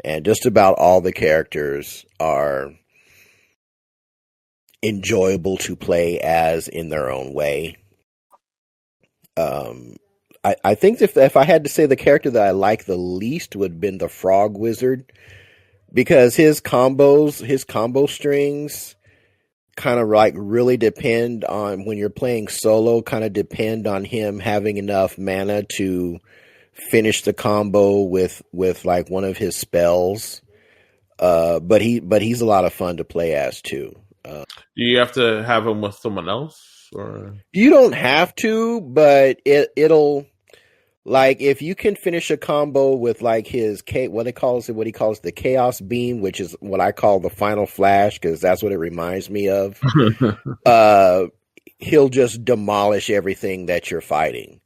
And just about all the characters are enjoyable to play as in their own way. I think if I had to say the character that I like the least would have been the Frog Wizard, because his combo strings kind of like really depend on, when you're playing solo, kind of depend on him having enough mana to finish the combo with like one of his spells. But he's a lot of fun to play as too. Do you have to have him with someone else, or you don't have to, but it'll, like, if you can finish a combo with like his what he calls the Chaos Beam, which is what I call the Final Flash, because that's what it reminds me of. He'll just demolish everything that you're fighting.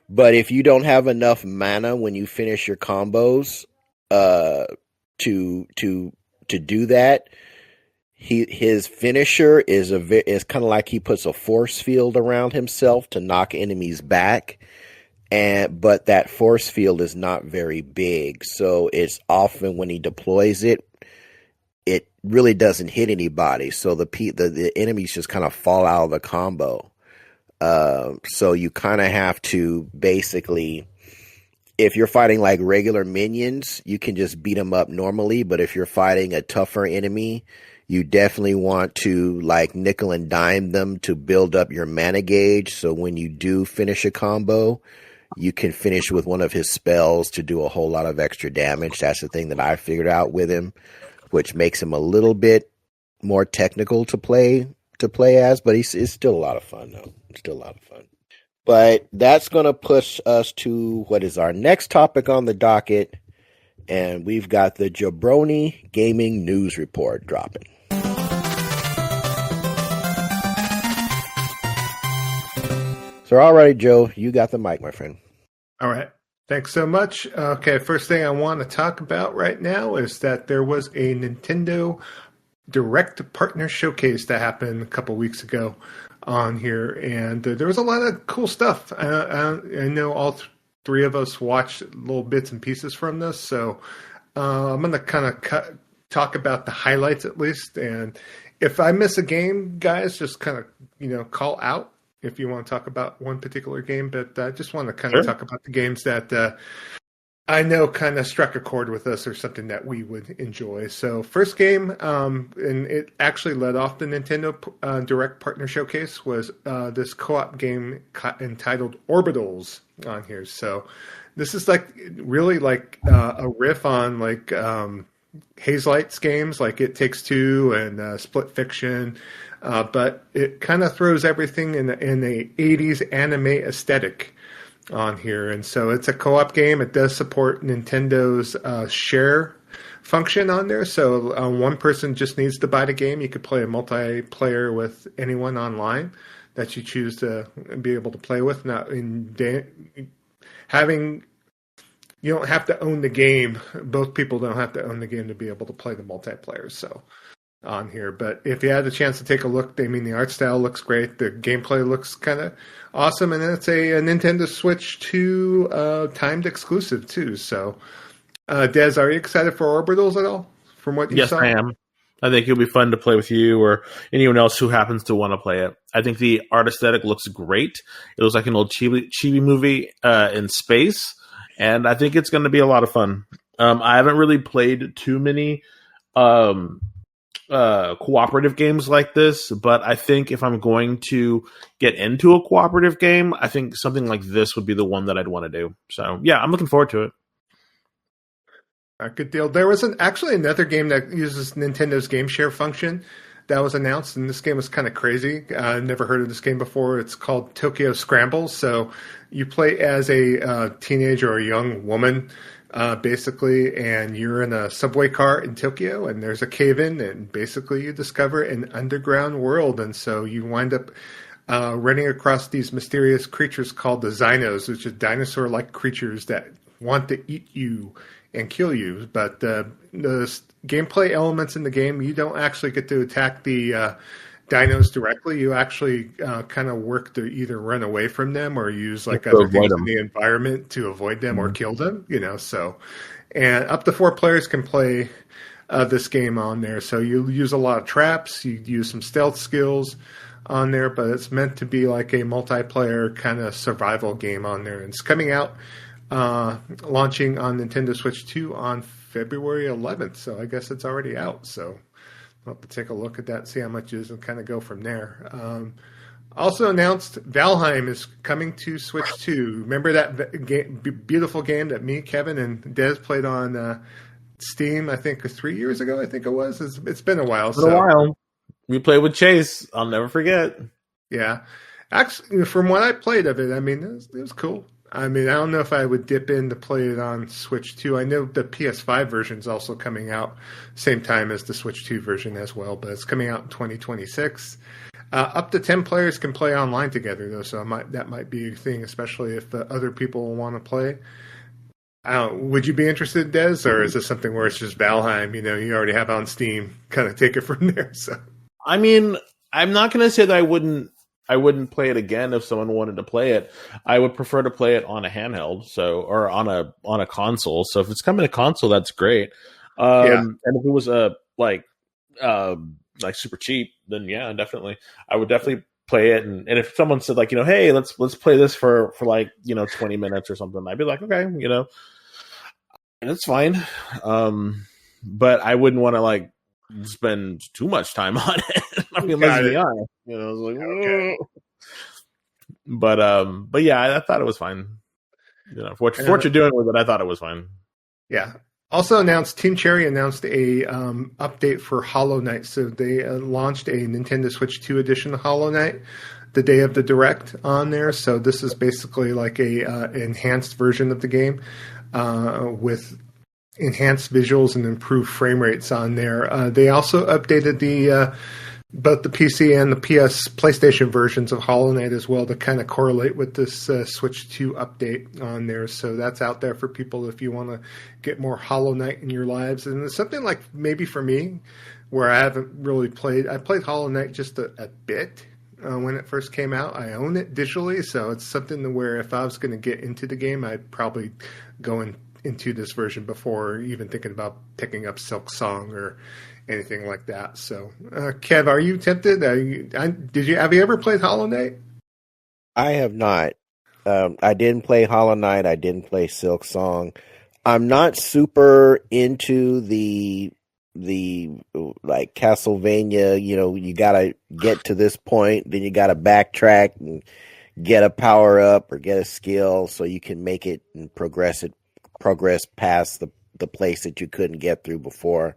But if you don't have enough mana when you finish your combos, to do that, his finisher is kind of like he puts a force field around himself to knock enemies back. But that force field is not very big, so it's often when he deploys it, it really doesn't hit anybody. So the enemies just kind of fall out of the combo. So you kind of have to basically, if you're fighting like regular minions, you can just beat them up normally. But if you're fighting a tougher enemy, you definitely want to like nickel and dime them to build up your mana gauge. So when you do finish a combo, you can finish with one of his spells to do a whole lot of extra damage. That's the thing that I figured out with him, which makes him a little bit more technical to play as, but it's still a lot of fun though. It's still a lot of fun. But that's going to push us to what is our next topic on the docket, and we've got the Jabroni Gaming News Report dropping. So, all right, Joe, you got the mic, my friend. All right. Thanks so much. Okay, first thing I want to talk about right now is that there was a Nintendo Direct Partner Showcase that happened a couple weeks ago on here, and there was a lot of cool stuff. I know all three of us watched little bits and pieces from this, so I'm going to kind of talk about the highlights at least, and if I miss a game, guys, just kind of, call out if you want to talk about one particular game, but I just want to kind of talk about the games that I know kind of struck a chord with us or something that we would enjoy. So first game, and it actually led off the Nintendo Direct Partner Showcase, was this co-op game entitled Orbitals on here. So this is like really like a riff on like Hazelight's games like It Takes Two and Split Fiction. But it kind of throws everything in a 80s anime aesthetic on here. And so it's a co-op game. It does support Nintendo's share function on there. So one person just needs to buy the game. You could play a multiplayer with anyone online that you choose to be able to play with. Now, you don't have to own the game. Both people don't have to own the game to be able to play the multiplayer. So on here, but if you had the chance to take a look, the art style looks great, the gameplay looks kind of awesome, and then it's a Nintendo Switch 2 timed exclusive too. So Des, are you excited for Orbitals at all from what you saw? Yes, I am. I think it'll be fun to play with you or anyone else who happens to want to play it. I think the art aesthetic looks great. It looks like an old chibi movie in space, and I think it's going to be a lot of fun. I haven't really played too many um, cooperative games like this, but I think if I'm going to get into a cooperative game, I think something like this would be the one that I'd want to do. So yeah, I'm looking forward to it. Good deal. There was actually another game that uses Nintendo's Game Share function that was announced, and this game was kind of crazy. I've never heard of this game before. It's called Tokyo Scramble. So you play as a teenager or a young woman, basically, and you're in a subway car in Tokyo, and there's a cave-in, and basically you discover an underground world, and so you wind up running across these mysterious creatures called the Xynos, which are dinosaur-like creatures that want to eat you and kill you. But the gameplay elements in the game, you don't actually get to attack the dinos directly. You actually kind of work to either run away from them or use like other things in the environment to avoid them or kill them. So and up to 4 players can play this game on there. So you use a lot of traps. You use some stealth skills on there, but it's meant to be like a multiplayer kind of survival game on there. And it's coming out launching on Nintendo Switch 2 on February 11th. So I guess it's already out. So I'll have to take a look at that, see how much it is, and kind of go from there. Also announced, Valheim is coming to Switch 2. Remember that beautiful game that me, Kevin, and Des played on Steam, I think 3 years ago, I think it was. It's been a while. It's been a while. We played with Chase. I'll never forget. Yeah. Actually, from what I played of it, I mean, it was cool. I mean, I don't know if I would dip in to play it on Switch 2. I know the PS5 version is also coming out same time as the Switch 2 version as well, but it's coming out in 2026. Up to 10 players can play online together, though, so that might be a thing, especially if other people want to play. Would you be interested, Des, or is this something where it's just Valheim, you already have on Steam, kind of take it from there? So, I mean, I'm not going to say that I wouldn't play it again if someone wanted to play it. I would prefer to play it on a handheld, or on a console. So if it's coming to console, that's great. And if it was like super cheap, then yeah, definitely, I would definitely play it. And if someone said like, hey, let's play this for like 20 minutes or something, I'd be like, okay, that's fine. But I wouldn't want to like spend too much time on it. I mean, let's be honest. I was like, okay. But yeah, I thought it was fine. For what you're doing with it, I thought it was fine. Yeah. Also announced, Team Cherry announced a update for Hollow Knight. So they launched a Nintendo Switch 2 edition of Hollow Knight the day of the Direct on there. So this is basically like a enhanced version of the game with enhanced visuals and improved frame rates on there. They also updated both the PC and the PlayStation versions of Hollow Knight as well to kind of correlate with this Switch 2 update on there. So that's out there for people if you want to get more Hollow Knight in your lives. And it's something like maybe for me where I haven't really played. I played Hollow Knight just a bit when it first came out. I own it digitally, so it's something where if I was going to get into the game, I'd probably go into this version before even thinking about picking up Silk Song or anything like that. So, Kev, are you tempted? Have you ever played Hollow Knight? I have not. I didn't play Hollow Knight. I didn't play Silk Song. I'm not super into the like Castlevania. You gotta get to this point, then you gotta backtrack and get a power up or get a skill so you can make it and progress past the place that you couldn't get through before.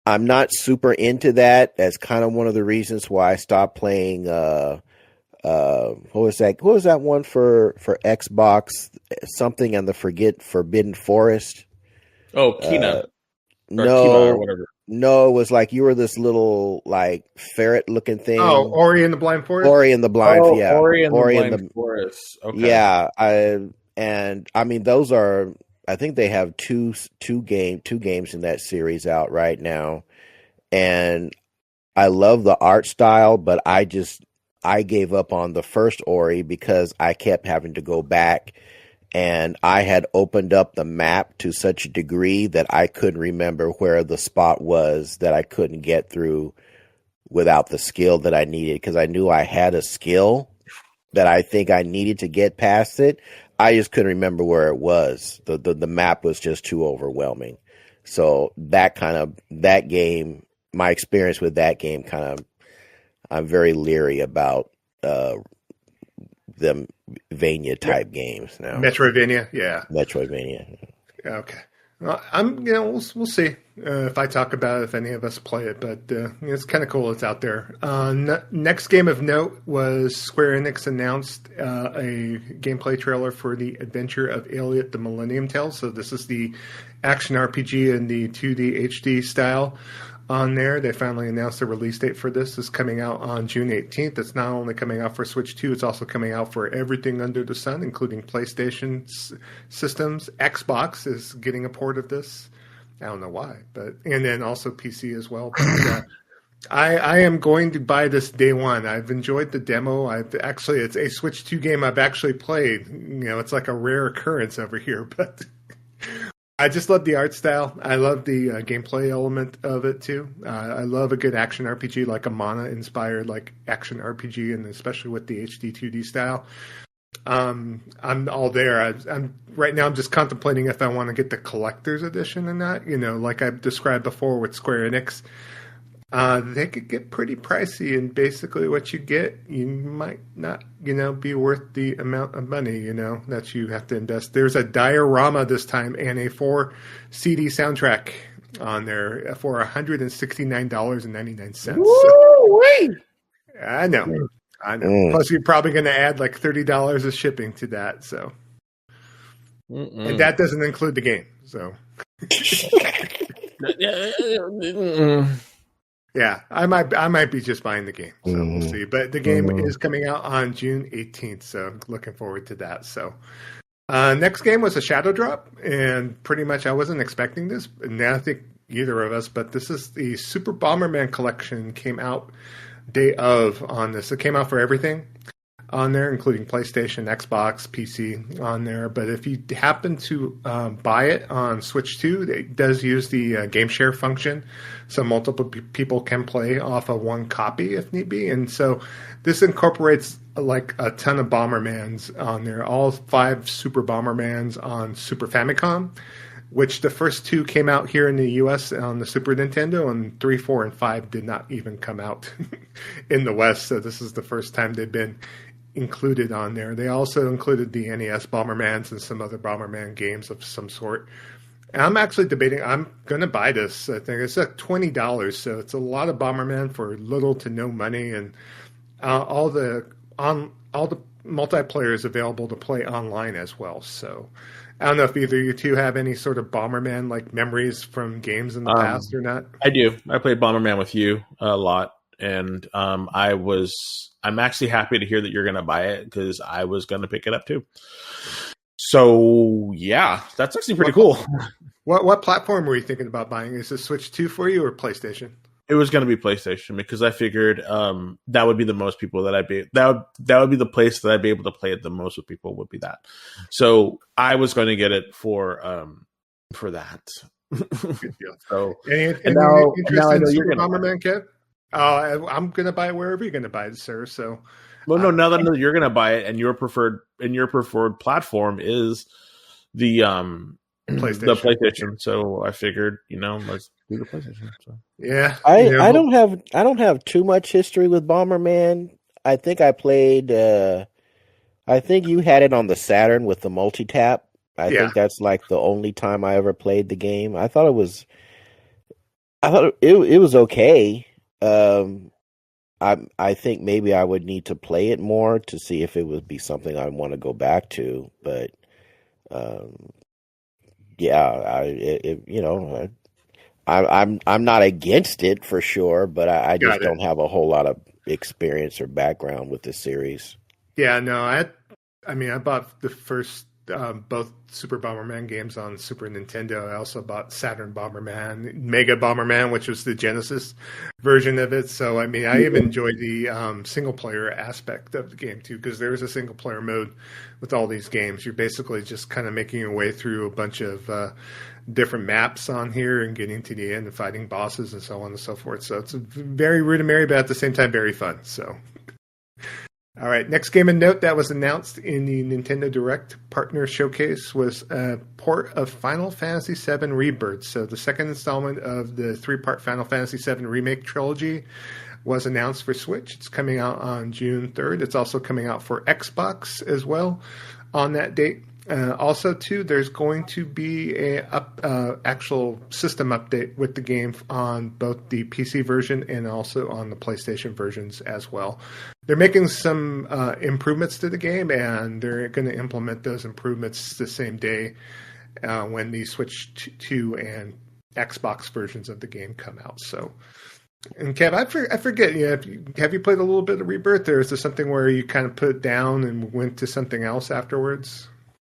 I'm not super into that. That's kind of one of the reasons why I stopped playing. What was that? What was that one for Xbox? Something on the Forbidden Forest. Oh, Kina. No, it was like you were this little like ferret looking thing. Oh, Ori and the Blind Forest. Ori and the Blind Forest. Okay. Yeah, I mean those are. I think they have two games in that series out right now, and I love the art style, but I gave up on the first Ori because I kept having to go back and I had opened up the map to such a degree that I couldn't remember where the spot was that I couldn't get through without the skill that I needed, because I knew I had a skill that I think I needed to get past it. I just couldn't remember where it was. The map was just too overwhelming. So that game, my experience with that game I'm very leery about them Vania type games now. Metroidvania, yeah. Metroidvania. Okay. Well, we'll see if I talk about it, if any of us play it, but it's kind of cool it's out there. Next game of note was Square Enix announced a gameplay trailer for the Adventure of Elliot the Millennium Tales. So this is the action RPG in the 2D HD style. On there, they finally announced the release date for this. It's coming out on June 18th. It's not only coming out for Switch 2, it's also coming out for everything under the sun, including PlayStation systems. Xbox is getting a port of this. I don't know why, and then also PC as well. But I am going to buy this day one. I've enjoyed the demo. It's a Switch 2 game I've actually played. It's like a rare occurrence over here, but I just love the art style. I love the gameplay element of it too. I love a good action RPG, like a Mana-inspired like action RPG, and especially with the HD 2D style. I'm all there. I'm right now. I'm just contemplating if I want to get the collector's edition or not. Like I've described before with Square Enix. They could get pretty pricey, and basically what you get, you might not, be worth the amount of money, that you have to invest. There's a diorama this time and a 4 CD soundtrack on there for $169.99. Woo, wait. I know. Plus, you're probably going to add like $30 of shipping to that. So, and that doesn't include the game. So. Yeah, I might be just buying the game, so we'll see. But the game is coming out on June 18th, so I'm looking forward to that. So, next game was a Shadow Drop, and pretty much I wasn't expecting this, and I don't think either of us. But this is the Super Bomberman Collection, came out day of on this. It came out for everything on there, including PlayStation, Xbox, PC on there. But if you happen to buy it on Switch 2, it does use the game share function. So multiple people can play off of one copy if need be. And so this incorporates like a ton of Bombermans on there. All 5 Super Bombermans on Super Famicom, which the first 2 came out here in the US on the Super Nintendo, and 3, 4, and 5 did not even come out in the West. So this is the first time they've been included on there. They also included the NES Bombermans and some other Bomberman games of some sort. And I'm actually debating, I'm going to buy this. I think it's like $20, so it's a lot of Bomberman for little to no money, and all the multiplayer is available to play online as well. So I don't know if either of you two have any sort of Bomberman like memories from games in the past or not. I do. I played Bomberman with you a lot. And I'm actually happy to hear that you're going to buy it, because I was going to pick it up too. So yeah, that's actually pretty cool. What platform were you thinking about buying? Is it Switch 2 for you or PlayStation? It was going to be PlayStation, because I figured that would be the most people that that would be the place that I'd be able to play it the most with people, would be that. So I was going to get it for that. Good deal. So and now I know you're going to Bomberman, Kev? I'm going to buy it wherever you're going to buy it, sir. So, well, no, now that you're going to buy it, and your preferred platform is the PlayStation. So I figured, let's do the PlayStation. So. Yeah, I don't have too much history with Bomberman. I think I played. I think you had it on the Saturn with the multi-tap. I think that's like the only time I ever played the game. I thought it was okay. I think maybe I would need to play it more to see if it would be something I want to go back to. But I'm not against it for sure, but I just don't have a whole lot of experience or background with this series. Yeah, no, I bought the first both Super Bomberman games on Super Nintendo. I also bought Saturn Bomberman, Mega Bomberman, which was the Genesis version of it. So, I mean, I even enjoyed the single player aspect of the game too, because there is a single player mode with all these games. You're basically just kind of making your way through a bunch of different maps on here and getting to the end and fighting bosses and so on and so forth. So it's very rudimentary, but at the same time, very fun. So. All right, next game of note that was announced in the Nintendo Direct Partner Showcase was a port of Final Fantasy VII Rebirth. So the second installment of the three-part Final Fantasy VII Remake trilogy was announced for Switch. It's coming out on June 3rd. It's also coming out for Xbox as well on that date. Also, too, there's going to be a actual system update with the game on both the PC version and also on the PlayStation versions as well. They're making some improvements to the game, and they're going to implement those improvements the same day when the Switch 2 and Xbox versions of the game come out. So, and Kev, I forget, have you played a little bit of Rebirth, or is this something where you kind of put it down and went to something else afterwards?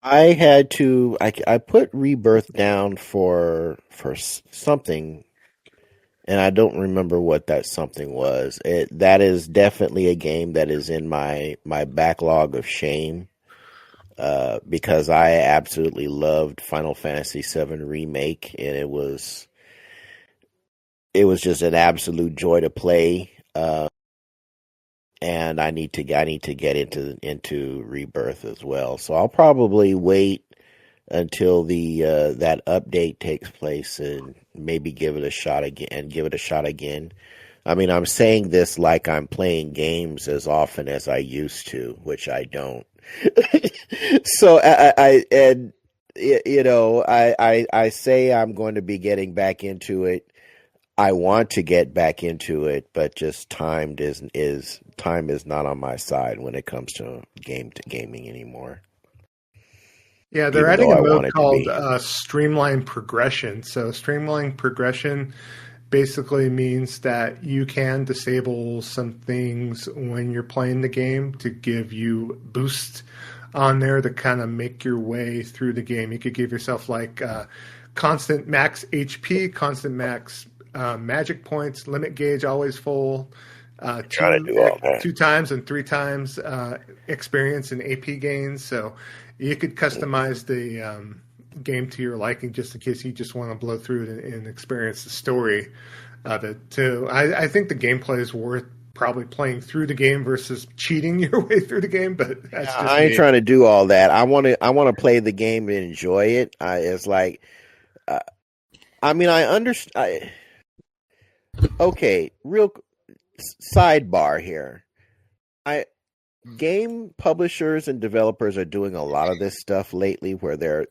I had to. I put Rebirth down for something, and I don't remember what that something was. That is definitely a game that is in my backlog of shame, because I absolutely loved Final Fantasy VII Remake, and it was just an absolute joy to play. And I need to get into Rebirth as well. So I'll probably wait until that update takes place and maybe give it a shot again. I mean, I'm saying this like I'm playing games as often as I used to, which I don't. So I say I'm going to be getting back into it. I want to get back into it, but just time is not on my side when it comes to gaming anymore. Yeah, they're adding a mode called Streamline Progression. So Streamline Progression basically means that you can disable some things when you're playing the game to give you boost on there to kind of make your way through the game. You could give yourself like constant max HP, constant max magic points, limit gauge always full, 2 times and 3 times experience and AP gains. So you could customize the game to your liking, just in case you just want to blow through it and experience the story of it too. I think the gameplay is worth probably playing through the game versus cheating your way through the game, but that's just I ain't trying to do all that. I want to play the game and enjoy it. It's like, I mean, I understand. Okay, real sidebar here. Game publishers and developers are doing a lot of this stuff lately, where they're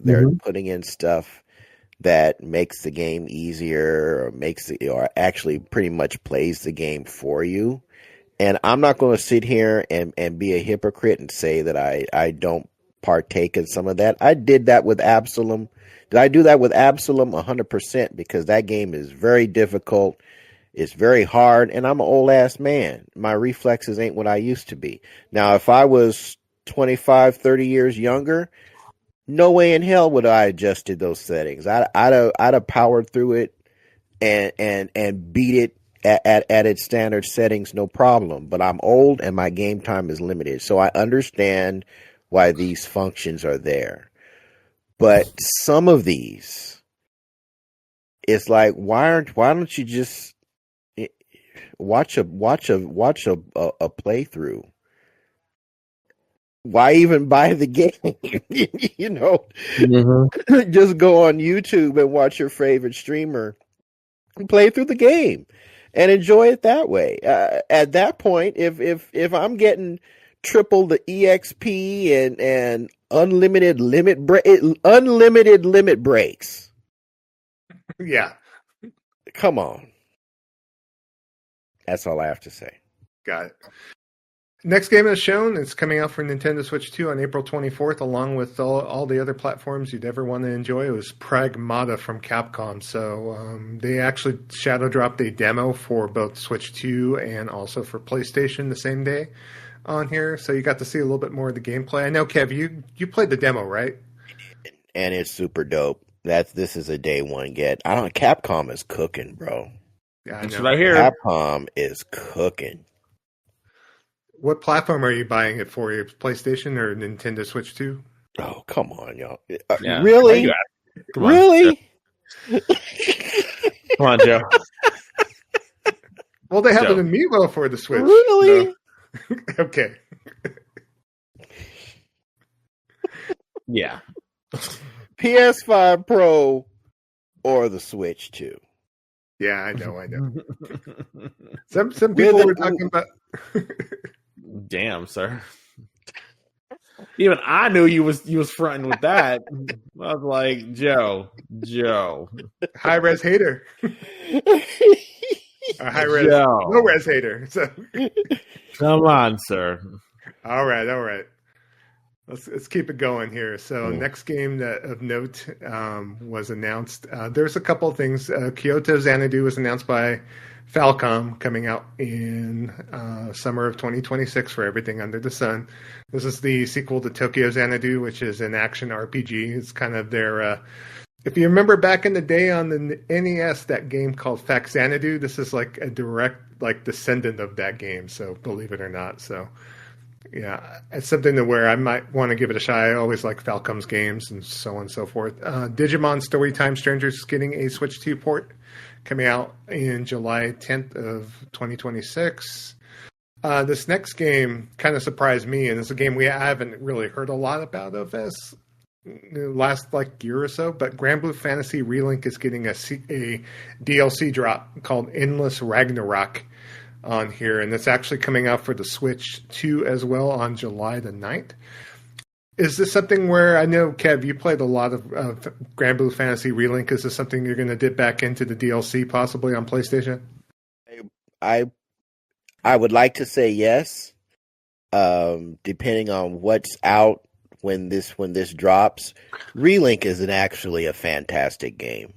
putting in stuff that makes the game easier, or actually pretty much plays the game for you. And I'm not going to sit here and be a hypocrite and say that I don't partake in some of that. I did that with Absalom. Did I do that with Absalom? 100%, because that game is very difficult. It's very hard, and I'm an old-ass man. My reflexes ain't what I used to be. Now, if I was 25, 30 years younger, no way in hell would I adjusted those settings. I'd have powered through it and beat it at its standard settings, no problem. But I'm old, and my game time is limited, so I understand why these functions are there. But some of these, it's like, why don't you just watch a playthrough? Why even buy the game? Just go on YouTube and watch your favorite streamer play through the game and enjoy it that way. At that point, if I'm getting triple the EXP and unlimited limit breaks, yeah, come on. That's all I have to say. Got it. Next game is shown. It's coming out for Nintendo Switch 2 on April 24th, along with all the other platforms you'd ever want to enjoy. It was Pragmata from Capcom. So they actually shadow dropped a demo for both Switch 2 and also for PlayStation the same day. on here, so you got to see a little bit more of the gameplay. I know, Kev, you played the demo, right? And it's super dope. This is a day one get. Capcom is cooking, bro. Yeah, I That's know. what I hear. Capcom is cooking. What platform are you buying it for? Your PlayStation or Nintendo Switch 2? Oh, come on, y'all. Yeah. Really? Come on, really? Come on, Joe. Well, they have Joe. an amiibo for the Switch. Really? So. Okay. Yeah. PS5 Pro or the Switch 2? Yeah, I know. Some people were talking about. Damn, sir. Even I knew you was fronting with that. I was like, Joe. High res hater. High res, low res hater. So. Come on, sir. All right. Let's keep it going here. So next game of note was announced. There's a couple of things. Kyoto Xanadu was announced by Falcom, coming out in summer of 2026 for everything under the sun. This is the sequel to Tokyo Xanadu, which is an action RPG. It's kind of their... if you remember back in the day on the NES, that game called Fact Xanadu, this is like a direct descendant of that game. So believe it or not. So... yeah, it's something to where I might want to give it a shot. I always like Falcom's games and so on and so forth. Digimon Storytime Strangers is getting a Switch 2 port coming out in July 10th of 2026. This next game kind of surprised me, and it's a game I haven't really heard a lot about of this last year or so, but Grand Blue Fantasy Relink is getting a DLC drop called Endless Ragnarok on here, and it's actually coming out for the Switch 2 as well on July the 9th. Is this something where, I know, Kev, you played a lot of Grand Blue Fantasy Relink. Is this something you're going to dip back into the DLC possibly on PlayStation? I would like to say yes, depending on what's out when this drops. Relink is actually a fantastic game.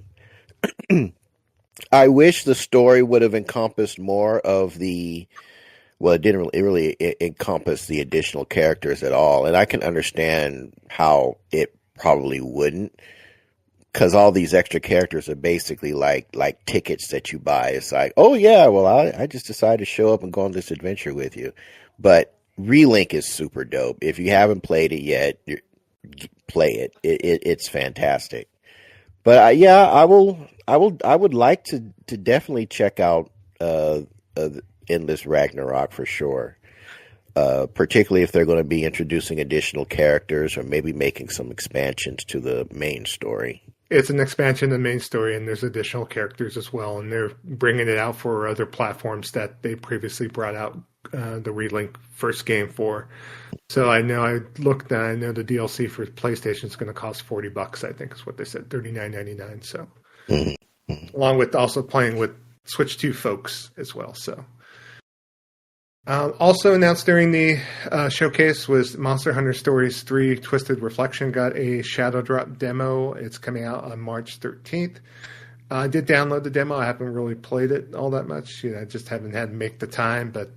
I wish the story would have encompassed more of it didn't really encompass the additional characters at all. And I can understand how it probably wouldn't, because all these extra characters are basically like tickets that you buy. It's like, oh yeah, well, I just decided to show up and go on this adventure with you. But Relink is super dope. If you haven't played it yet, play it. It's fantastic. But I would like to definitely check out Endless Ragnarok for sure. Particularly if they're going to be introducing additional characters or maybe making some expansions to the main story. It's an expansion of the main story, and there's additional characters as well, and they're bringing it out for other platforms that they previously brought out the Relink first game for. So I know the DLC for PlayStation is going to cost $40, I think is what they said, $39.99. So, along with also playing with Switch 2 folks as well. So, also announced during the showcase was Monster Hunter Stories 3 Twisted Reflection got a Shadow Drop demo. It's coming out on March 13th. I did download the demo. I haven't really played it all that much. I just haven't had to make the time. But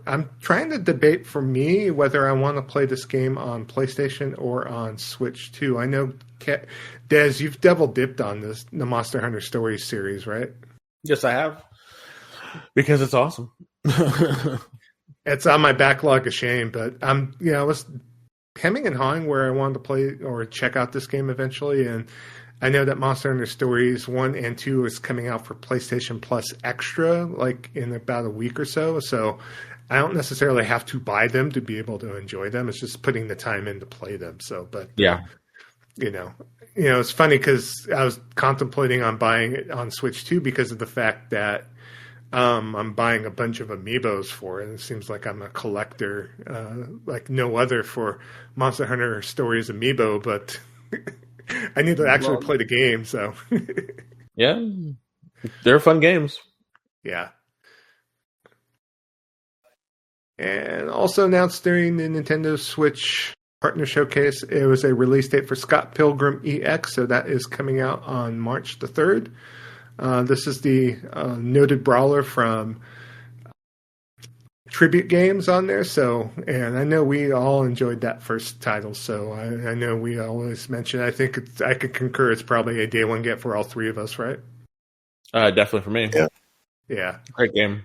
I'm trying to debate for me whether I want to play this game on PlayStation or on Switch 2. I know, Des, you've double dipped on the Monster Hunter Stories series, right? Yes, I have. Because it's awesome. It's on my backlog of shame, but I was hemming and hawing where I wanted to play or check out this game eventually, and I know that Monster Hunter Stories 1 and 2 is coming out for PlayStation Plus Extra, in about a week or so. So I don't necessarily have to buy them to be able to enjoy them. It's just putting the time in to play them. So, but yeah, it's funny because I was contemplating on buying it on Switch 2 because of the fact that I'm buying a bunch of amiibos for it. It seems like I'm a collector, like no other for Monster Hunter Stories amiibo, but I need to actually play the game. So yeah, they're fun games. Yeah. And also announced during the Nintendo Switch Partner Showcase, it was a release date for Scott Pilgrim EX, so that is coming out on March the 3rd. This is the noted brawler from tribute games on there. So, and I know we all enjoyed that first title. So I know we always mention. I think I could concur. It's probably a day one get for all three of us, right? Definitely for me. Yeah. Great game.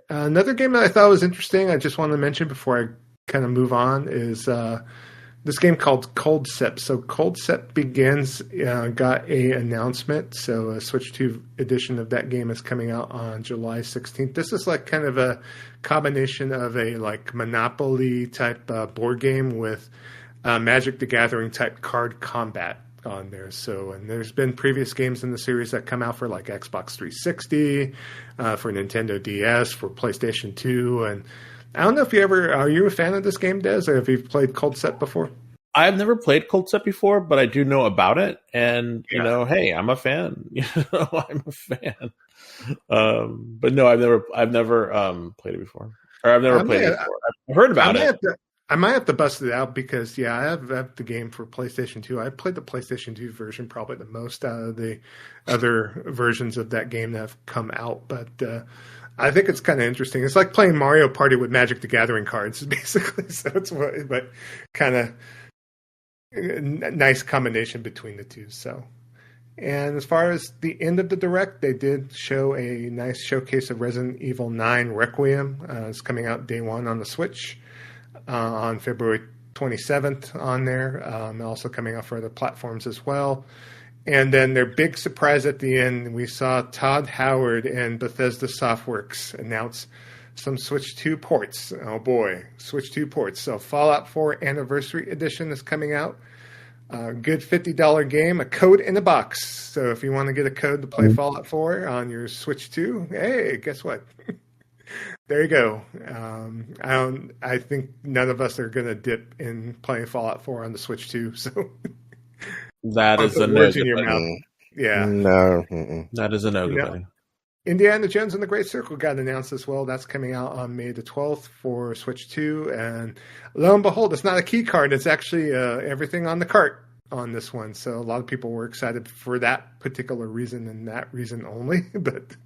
Another game that I thought was interesting, I just want to mention before I kind of move on, is this game called Cold Sip. So Cold Sip Begins got a announcement. So a Switch 2 edition of that game is coming out on July 16th. This is like kind of a combination of a like Monopoly type board game with Magic the Gathering type card combat on there. So, and there's been previous games in the series that come out for like Xbox 360, for Nintendo DS, for PlayStation 2, and I don't know if are you a fan of this game, Des, or have you played Cold Set before? I've never played Cold Set before, but I do know about it, and hey, I'm a fan. I'm a fan. But no, I've never played it before, or I've never played it before. I've heard about it. I might have to bust it out because I have the game for PlayStation 2. I played the PlayStation 2 version probably the most out of the other versions of that game that have come out, but I think it's kind of interesting. It's like playing Mario Party with Magic the Gathering cards, basically. So it's but kind of nice combination between the two. So, and as far as the end of the Direct, they did show a nice showcase of Resident Evil 9 Requiem. It's coming out day one on the Switch on February 27th on there. Also coming out for other platforms as well. And then their big surprise at the end, we saw Todd Howard and Bethesda Softworks announce some Switch 2 ports. Oh boy, Switch 2 ports. So Fallout 4 Anniversary Edition is coming out. Good $50 game, a code in a box. So if you want to get a code to play Fallout 4 on your Switch 2, hey, guess what? There you go. I think none of us are going to dip in playing Fallout 4 on the Switch 2. So that is a no. In your mouth. Yeah. No. That is a no, buddy. Indiana Jones and the Great Circle got announced as well. That's coming out on May the 12th for Switch 2. And lo and behold, it's not a key card. It's actually everything on the cart on this one. So a lot of people were excited for that particular reason and that reason only. But,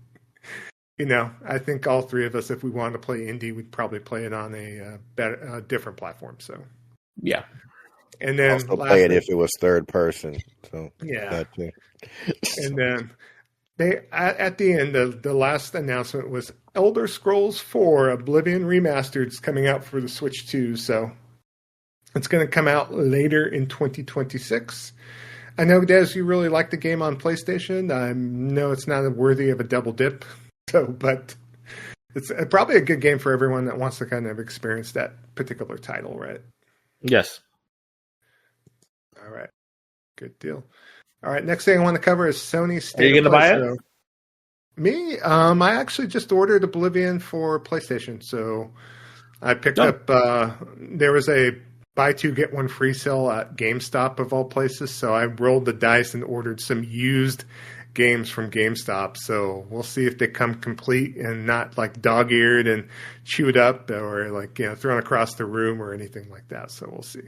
I think all three of us, if we wanted to play indie, we'd probably play it on a different platform. So, yeah. And then also play it if it was third person. So, yeah. That too. And then at the end, the last announcement was Elder Scrolls 4 Oblivion Remastered is coming out for the Switch 2. So it's going to come out later in 2026. I know, Des, you really like the game on PlayStation. I know it's not worthy of a double dip, but it's probably a good game for everyone that wants to kind of experience that particular title, right? Yes. All right. Good deal. All right, next thing I want to cover is Sony State. Are you going to buy it? Me, I actually just ordered Oblivion for PlayStation. So I picked up, there was a buy two, get one free sale at GameStop of all places. So I rolled the dice and ordered some used games from GameStop. So we'll see if they come complete and not like dog-eared and chewed up or like, thrown across the room or anything like that. So we'll see.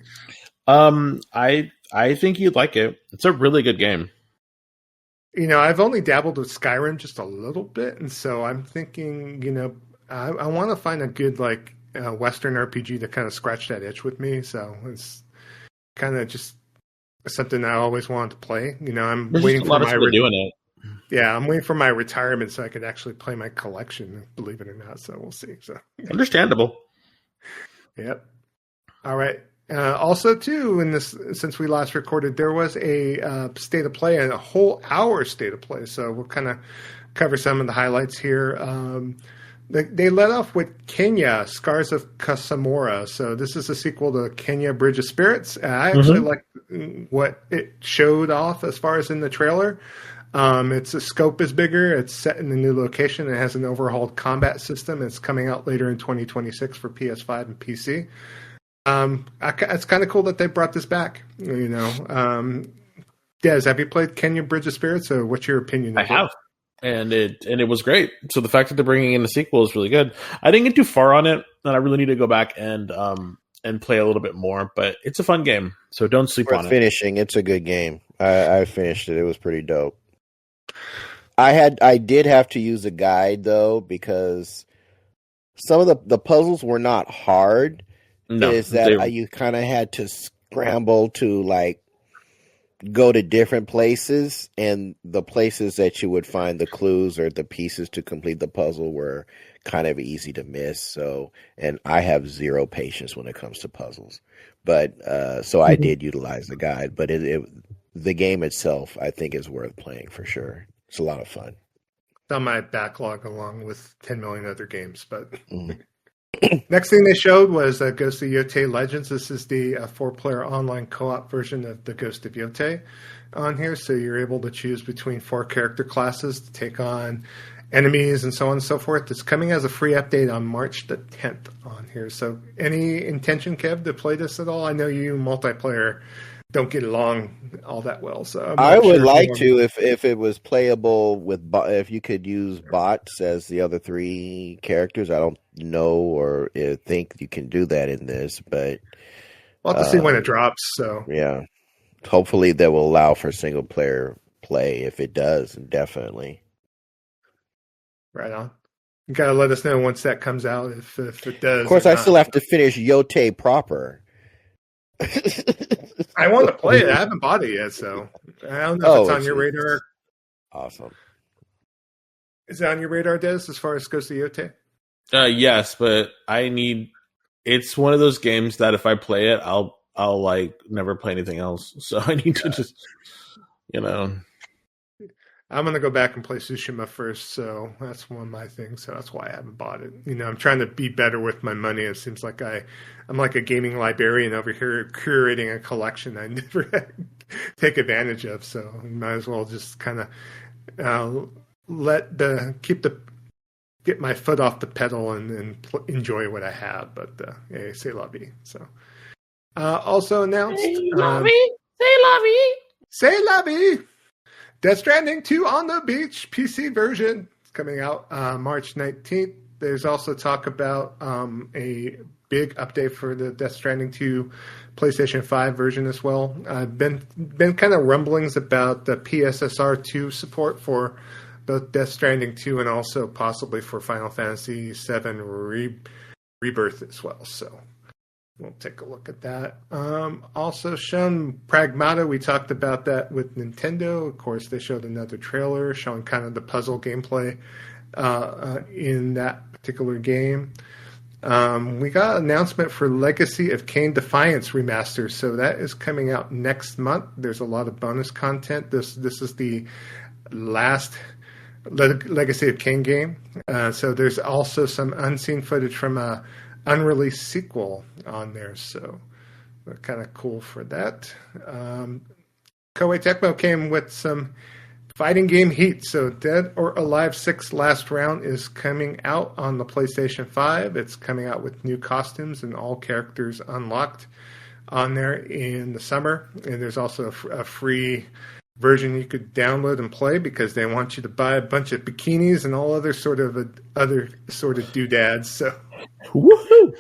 I think you'd like it. It's a really good game. I've only dabbled with Skyrim just a little bit, and so I'm thinking, I want to find a good like Western RPG to kind of scratch that itch with me. So it's kind of just something I always wanted to play. I'm waiting for my doing it. Yeah, I'm waiting for my retirement so I could actually play my collection. Believe it or not, so we'll see. So understandable. Yep. All right. Also, too, since we last recorded, there was a state of play and a whole hour state of play. So we'll kind of cover some of the highlights here. They led off with Kenya, Scars of Casamora. So this is a sequel to Kenya, Bridge of Spirits. I actually like what it showed off as far as in the trailer. Its scope is bigger. It's set in a new location. It has an overhauled combat system. It's coming out later in 2026 for PS5 and PC. It's kind of cool that they brought this back. Des, have you played Kenya Bridge of Spirits? Or what's your opinion? I have, and it was great. So the fact that they're bringing in a sequel is really good. I didn't get too far on it, and I really need to go back and play a little bit more. But it's a fun game, so don't sleep on it. Finishing, it's a good game. I finished it. It was pretty dope. I did have to use a guide though because some of the puzzles were not hard. No, Is that you kind of had to scramble to like go to different places, and the places that you would find the clues or the pieces to complete the puzzle were kind of easy to miss. So, and I have zero patience when it comes to puzzles, but so I did utilize the guide. But the game itself, I think, is worth playing for sure. It's a lot of fun. It's on my backlog along with 10 million other games, but. Next thing they showed was Ghost of Yotei Legends. This is the 4-player online co-op version of the Ghost of Yotei on here. So you're able to choose between 4 character classes to take on enemies and so on and so forth. It's coming as a free update on March the 10th on here. So any intention, Kev, to play this at all? I know you multiplayer don't get along all that well. So I would like to if it was playable with if you could use bots as the other 3 characters. I don't know or think you can do that in this, but we'll have to see when it drops. So yeah, hopefully that will allow for single player play. If it does, definitely. Right on. You gotta let us know once that comes out if it does. Of course, I still have to finish Yotei proper. I want to play it. I haven't bought it yet, so I don't know if it's on your radar. Awesome. Is it on your radar, Des, as far as Ghost of Yotei? Yes, but it's one of those games that if I play it, I'll like never play anything else. So I need to just, I'm going to go back and play Tsushima first, so that's one of my things. So that's why I haven't bought it. I'm trying to be better with my money. It seems like I'm like a gaming librarian over here curating a collection I never take advantage of. So I might as well just kind of get my foot off the pedal and enjoy what I have. But hey, c'est la vie. So also announced, c'est la vie, c'est la vie, c'est la vie. Death Stranding 2 on the Beach PC version is coming out March 19th. There's also talk about a big update for the Death Stranding 2 PlayStation 5 version as well. Been kind of rumblings about the PSSR 2 support for both Death Stranding 2 and also possibly for Final Fantasy 7 Rebirth as well. So we'll take a look at that. Also shown Pragmata. We talked about that with Nintendo. Of course, they showed another trailer showing kind of the puzzle gameplay in that particular game. We got an announcement for Legacy of Kain Defiance Remaster. So that is coming out next month. There's a lot of bonus content. This is the last Legacy of Kain game. So there's also some unseen footage from a unreleased sequel on there, so kind of cool for that. Koei Tecmo came with some fighting game heat. So Dead or Alive 6 Last Round is coming out on the PlayStation 5. It's coming out with new costumes and all characters unlocked on there in the summer. And there's also a free version you could download and play because they want you to buy a bunch of bikinis and all other sort of doodads. So woohoo!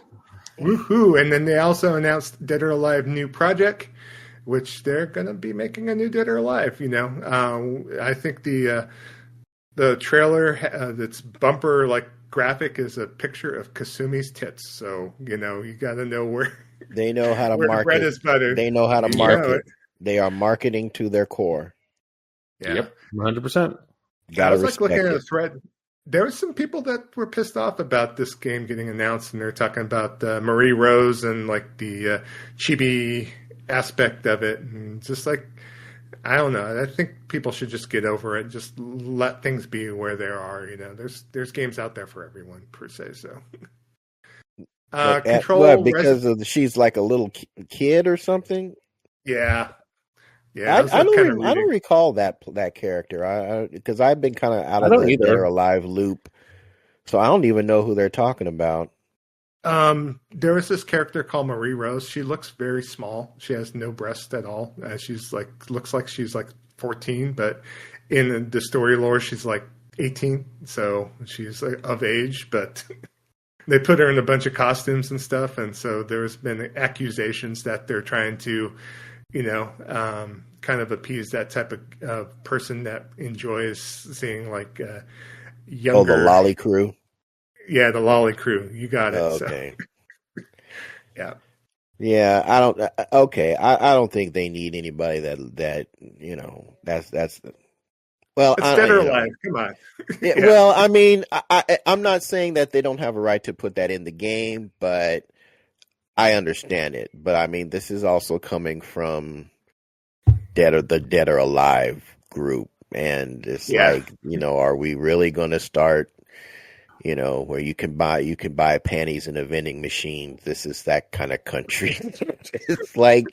And then they also announced Dead or Alive new project, which they're going to be making a new Dead or Alive. I think the trailer, that's bumper like graphic, is a picture of Kasumi's tits. So you got to know where they know how to where market. The bread is buttered. They know how to market. They are marketing to their core. Yeah. Yep, 100%. I was like looking at a thread. There were some people that were pissed off about this game getting announced, and they're talking about Marie Rose and like the chibi aspect of it, and just like, I don't know. I think people should just get over it. Just let things be where they are. There's games out there for everyone per se. So, Control because she's like a little kid or something. Yeah. I don't recall that character. Because I've been kind of out of the Dead or Alive loop, so I don't even know who they're talking about. There was this character called Marie Rose. She looks very small. She has no breasts at all. She's looks like she's like 14, but in the story lore, she's like 18. So she's like of age, but they put her in a bunch of costumes and stuff. And so there's been accusations that they're trying to kind of appease that type of person that enjoys seeing like Oh, the younger. Lolly Crew. Yeah, the Lolly Crew. You got it. Oh, So okay. yeah, Yeah, I don't. Okay, I don't think they need anybody that that's. Well, it's I dead or you know. alive. Come on. Yeah, Yeah, well, I mean, I'm not saying that they don't have a right to put that in the game, but I understand it. But I mean, this is also coming from the Dead or Alive group, and it's yeah, like, are we really going to start, where you can buy panties in a vending machine? This is that kind of country. It's like,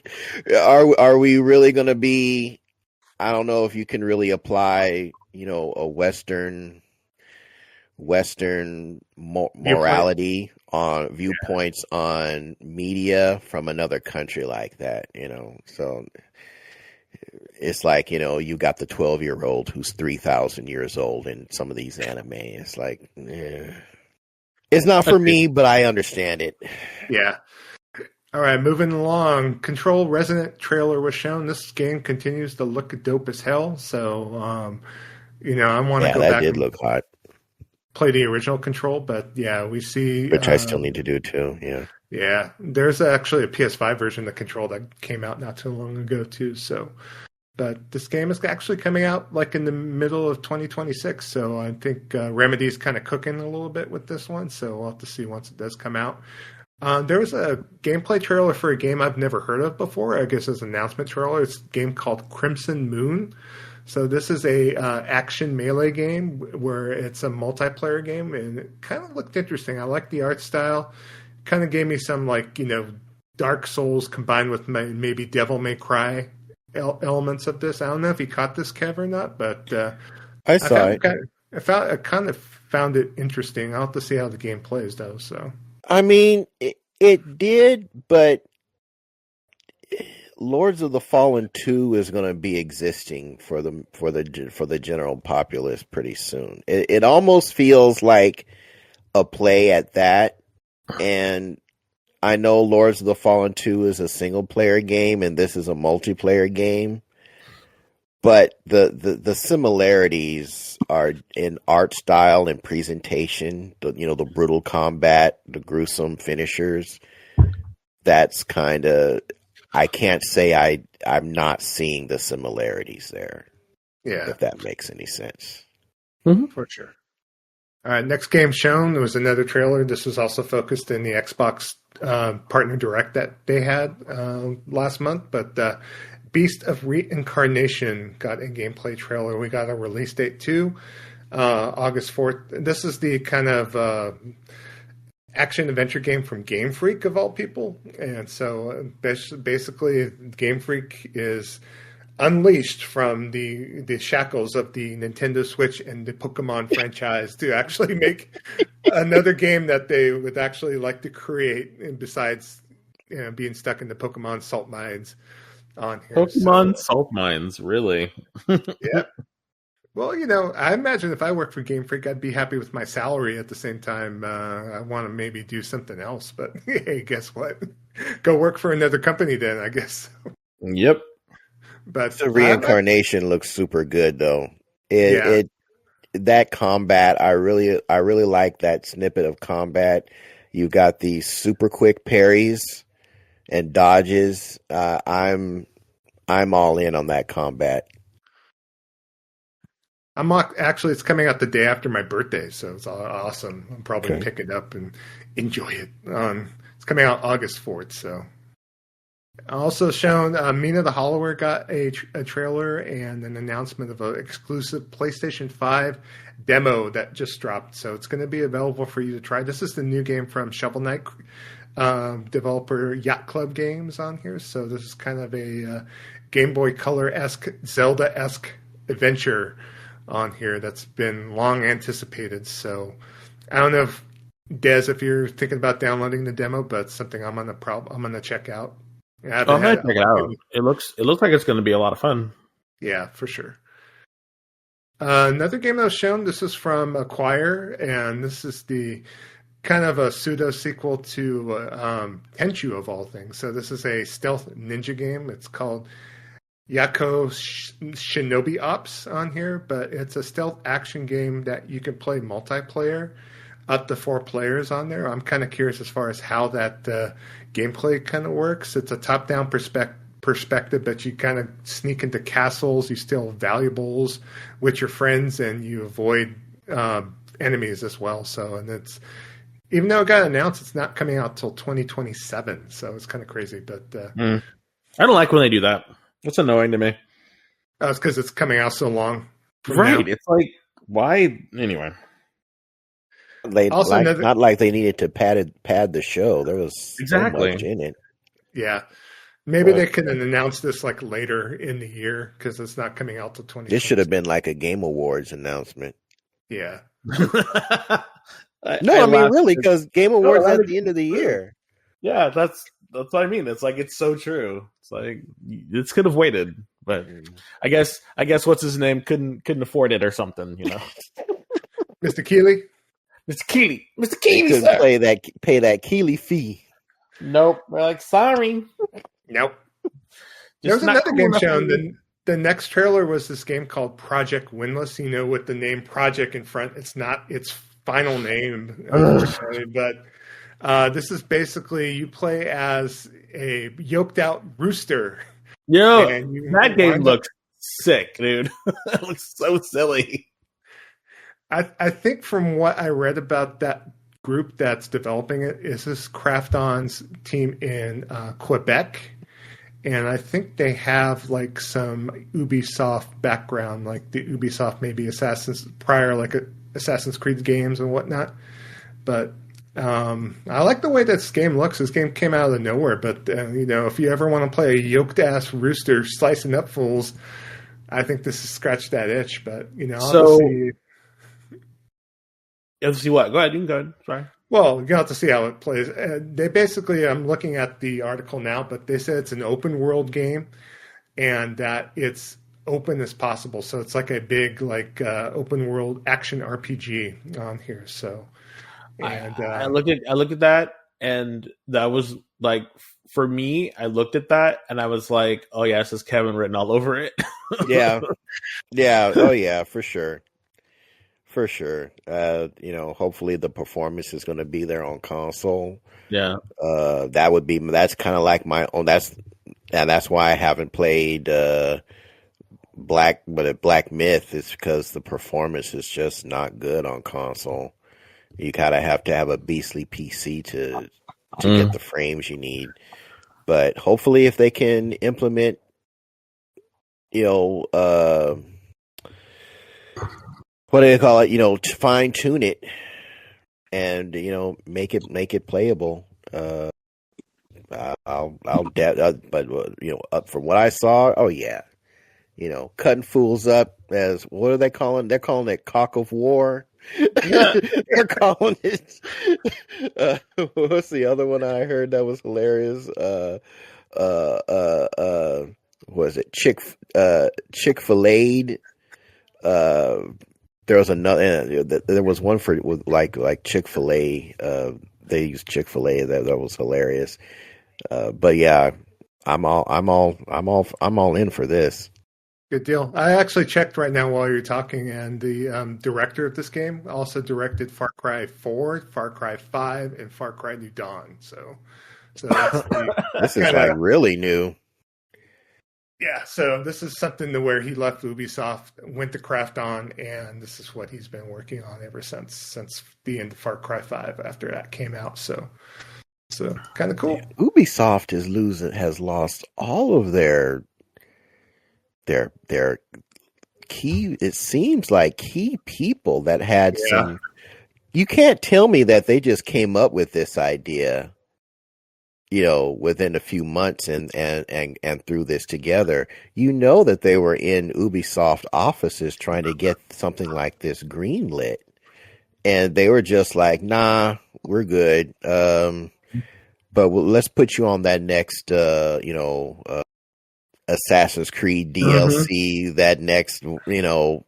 are we really going to be? I don't know if you can really apply, a Western viewpoint. morality on viewpoints on media from another country like that. So it's like, you got the 12-year-old who's 3,000 years old in some of these anime. It's like, it's not for me, but I understand it. Yeah. All right, moving along. Control Resident trailer was shown. This game continues to look dope as hell. So, I want to Yeah, go that back did and look hot, play the original Control. But yeah, we see. which I still need to do too. Yeah. Yeah, there's actually a PS5 version of Control that came out not too long ago too. So, but this game is actually coming out like in the middle of 2026. So I think Remedy's kind of cooking a little bit with this one. So we'll have to see once it does come out. There was a gameplay trailer for a game I've never heard of before. I guess it's an announcement trailer. It's a game called Crimson Moon. So this is a action melee game where it's a multiplayer game, and it kind of looked interesting. I like the art style. Kind of gave me some Dark Souls combined with maybe Devil May Cry elements of this. I don't know if you caught this, Kev, or not, but I I saw found it. I kind of found it interesting. I'll have to see how the game plays though. So. I mean, it did, but Lords of the Fallen 2 is going to be existing for the general populace pretty soon. It almost feels like a play at that, and I know Lords of the Fallen 2 is a single player game and this is a multiplayer game, but the similarities are in art style and presentation, the brutal combat, the gruesome finishers. That's kind of, I can't say I'm not seeing the similarities there. Yeah, If that makes any sense. for sure. All right, next game shown. There was another trailer. This was also focused in the Xbox partner direct that they had last month. But Beast of Reincarnation got a gameplay trailer. We got a release date too, August 4th. This is the kind of action adventure game from Game Freak of all people, and so basically, Game Freak is unleashed from the shackles of the Nintendo Switch and the Pokemon franchise to actually make another game that they would actually like to create, and besides being stuck in the Pokemon salt mines on here. Pokemon salt mines, really? Yeah. Well, I imagine if I worked for Game Freak, I'd be happy with my salary. At the same time, I want to maybe do something else. But hey, guess what? Go work for another company then, I guess. Yep. But The reincarnation looks super good though. Yeah. That combat, I really like that snippet of combat. You got these super quick parries and dodges. I'm all in on that combat. Actually, it's coming out the day after my birthday, so it's awesome. I'll probably pick it up and enjoy it. It's coming out August 4th, so. Also shown, Mina the Hollower got a trailer and an announcement of an exclusive PlayStation 5 demo that just dropped. So it's going to be available for you to try. This is the new game from Shovel Knight developer Yacht Club Games on here. So this is kind of a Game Boy Color-esque, Zelda-esque adventure on here that's been long anticipated. So I don't know if Des, if you're thinking about downloading the demo, but it's something I'm gonna check out. I'm gonna check it out. It looks like it's going to be a lot of fun. Yeah, for sure. Another game that was shown. This is from Acquire, and this is the kind of a pseudo sequel to Tenchu of all things. So this is a stealth ninja game. It's called Yako Shinobi Ops on here, but it's a stealth action game that you can play multiplayer, up to 4 players on there. I'm kind of curious as far as how that gameplay kind of works. It's a top-down perspective, but you kind of sneak into castles, you steal valuables with your friends, and you avoid enemies as well. So, and it's, even though it got announced, it's not coming out till 2027. So it's kind of crazy, but I don't like when they do that. It's annoying to me. It's because it's coming out so long. Right. Now. It's like, why? Anyway. They also not like they needed to pad the show. There was so much in it. Yeah. Maybe they could have announced this like later in the year because it's not coming out till 2020. This should have been like a Game Awards announcement. Yeah. I mean, really, because Game Awards at the end of the year. Yeah, that's what I mean. It's like, it's so true. It's like, it could have waited, but I guess what's his name couldn't afford it or something, you know. Mr. Keeley, couldn't pay that Keeley fee. Nope. We're like, sorry. Nope. There was another game shown. The next trailer was this game called Project Windless. You know, with the name Project in front. It's not its final name, unfortunately, but this is basically you play as a yoked out rooster. Yo, that game looks sick, dude. It looks so silly. I think from what I read about that group that's developing it is this Krafton's team in Quebec. And I think they have like some Ubisoft background, like the Ubisoft maybe Assassin's Creed games and whatnot. But I like the way this game looks. This game came out of nowhere, but if you ever want to play a yoked ass rooster slicing up fools, I think this has scratched that itch. But Let's see what. Go ahead. You can go ahead. Sorry. Well, you have to see how it plays. They basically, I'm looking at the article now, but they said it's an open world game and that it's open as possible. So it's like a big, open world action RPG on here. So, and I looked at that, and that was like, for me, I looked at that and I was like, oh yeah, this is Kevin written all over it. Yeah. Oh yeah, for sure. For sure. Hopefully the performance is going to be there on console. Yeah. That's kind of like my own. That's why I haven't played Black Myth, is because the performance is just not good on console. You kind of have to have a beastly PC to get the frames you need. But hopefully if they can implement, what do they call it? To fine tune it and make it playable. But from what I saw, oh yeah, cutting fools up as, what are they calling? They're calling it cock of war. They're calling it. What's the other one I heard that was hilarious? Was it Chick-fil-A? There was another. There was one with like Chick-fil-A. They used Chick-fil-A. That was hilarious. But yeah, I'm all in for this. Good deal. I actually checked right now while you're talking, and the director of this game also directed Far Cry 4, Far Cry 5, and Far Cry New Dawn. So that's this is like really new. Yeah, so this is something to where he left Ubisoft, went to Krafton, and this is what he's been working on ever since the end of Far Cry 5 after that came out. So kind of cool. Yeah, Ubisoft has lost all of their key. It seems like key people that had some. You can't tell me that they just came up with this idea, within a few months and threw this together. That they were in Ubisoft offices trying to get something like this greenlit, and they were just like, nah, we're good. But let's put you on that next, Assassin's Creed DLC, that next, No,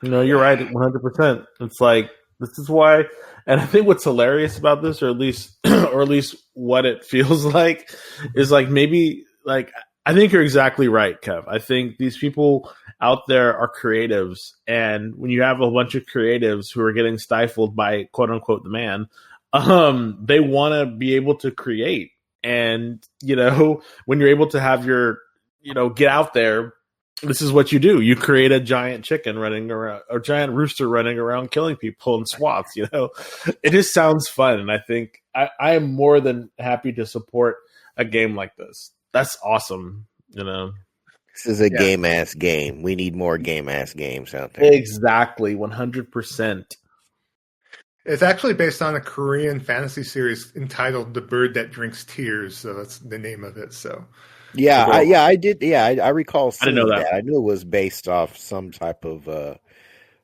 you're right, 100%. It's like This is why, and I think what's hilarious about this, or at least what it feels like, is like maybe like I think you're exactly right, Kev. I think these people out there are creatives, and when you have a bunch of creatives who are getting stifled by quote unquote the man, they want to be able to create, and when you're able to have your get out there, this is what you do. You create a giant chicken running around, or giant rooster running around killing people in swaths. It just sounds fun, and I think I am more than happy to support a game like this. That's awesome. This is a game ass game. We need more game ass games out there. Exactly, 100%. It's actually based on a Korean fantasy series entitled "The Bird That Drinks Tears," so that's the name of it. So. Yeah, I did. Yeah, I recall seeing I didn't know that. I knew it was based off some type of.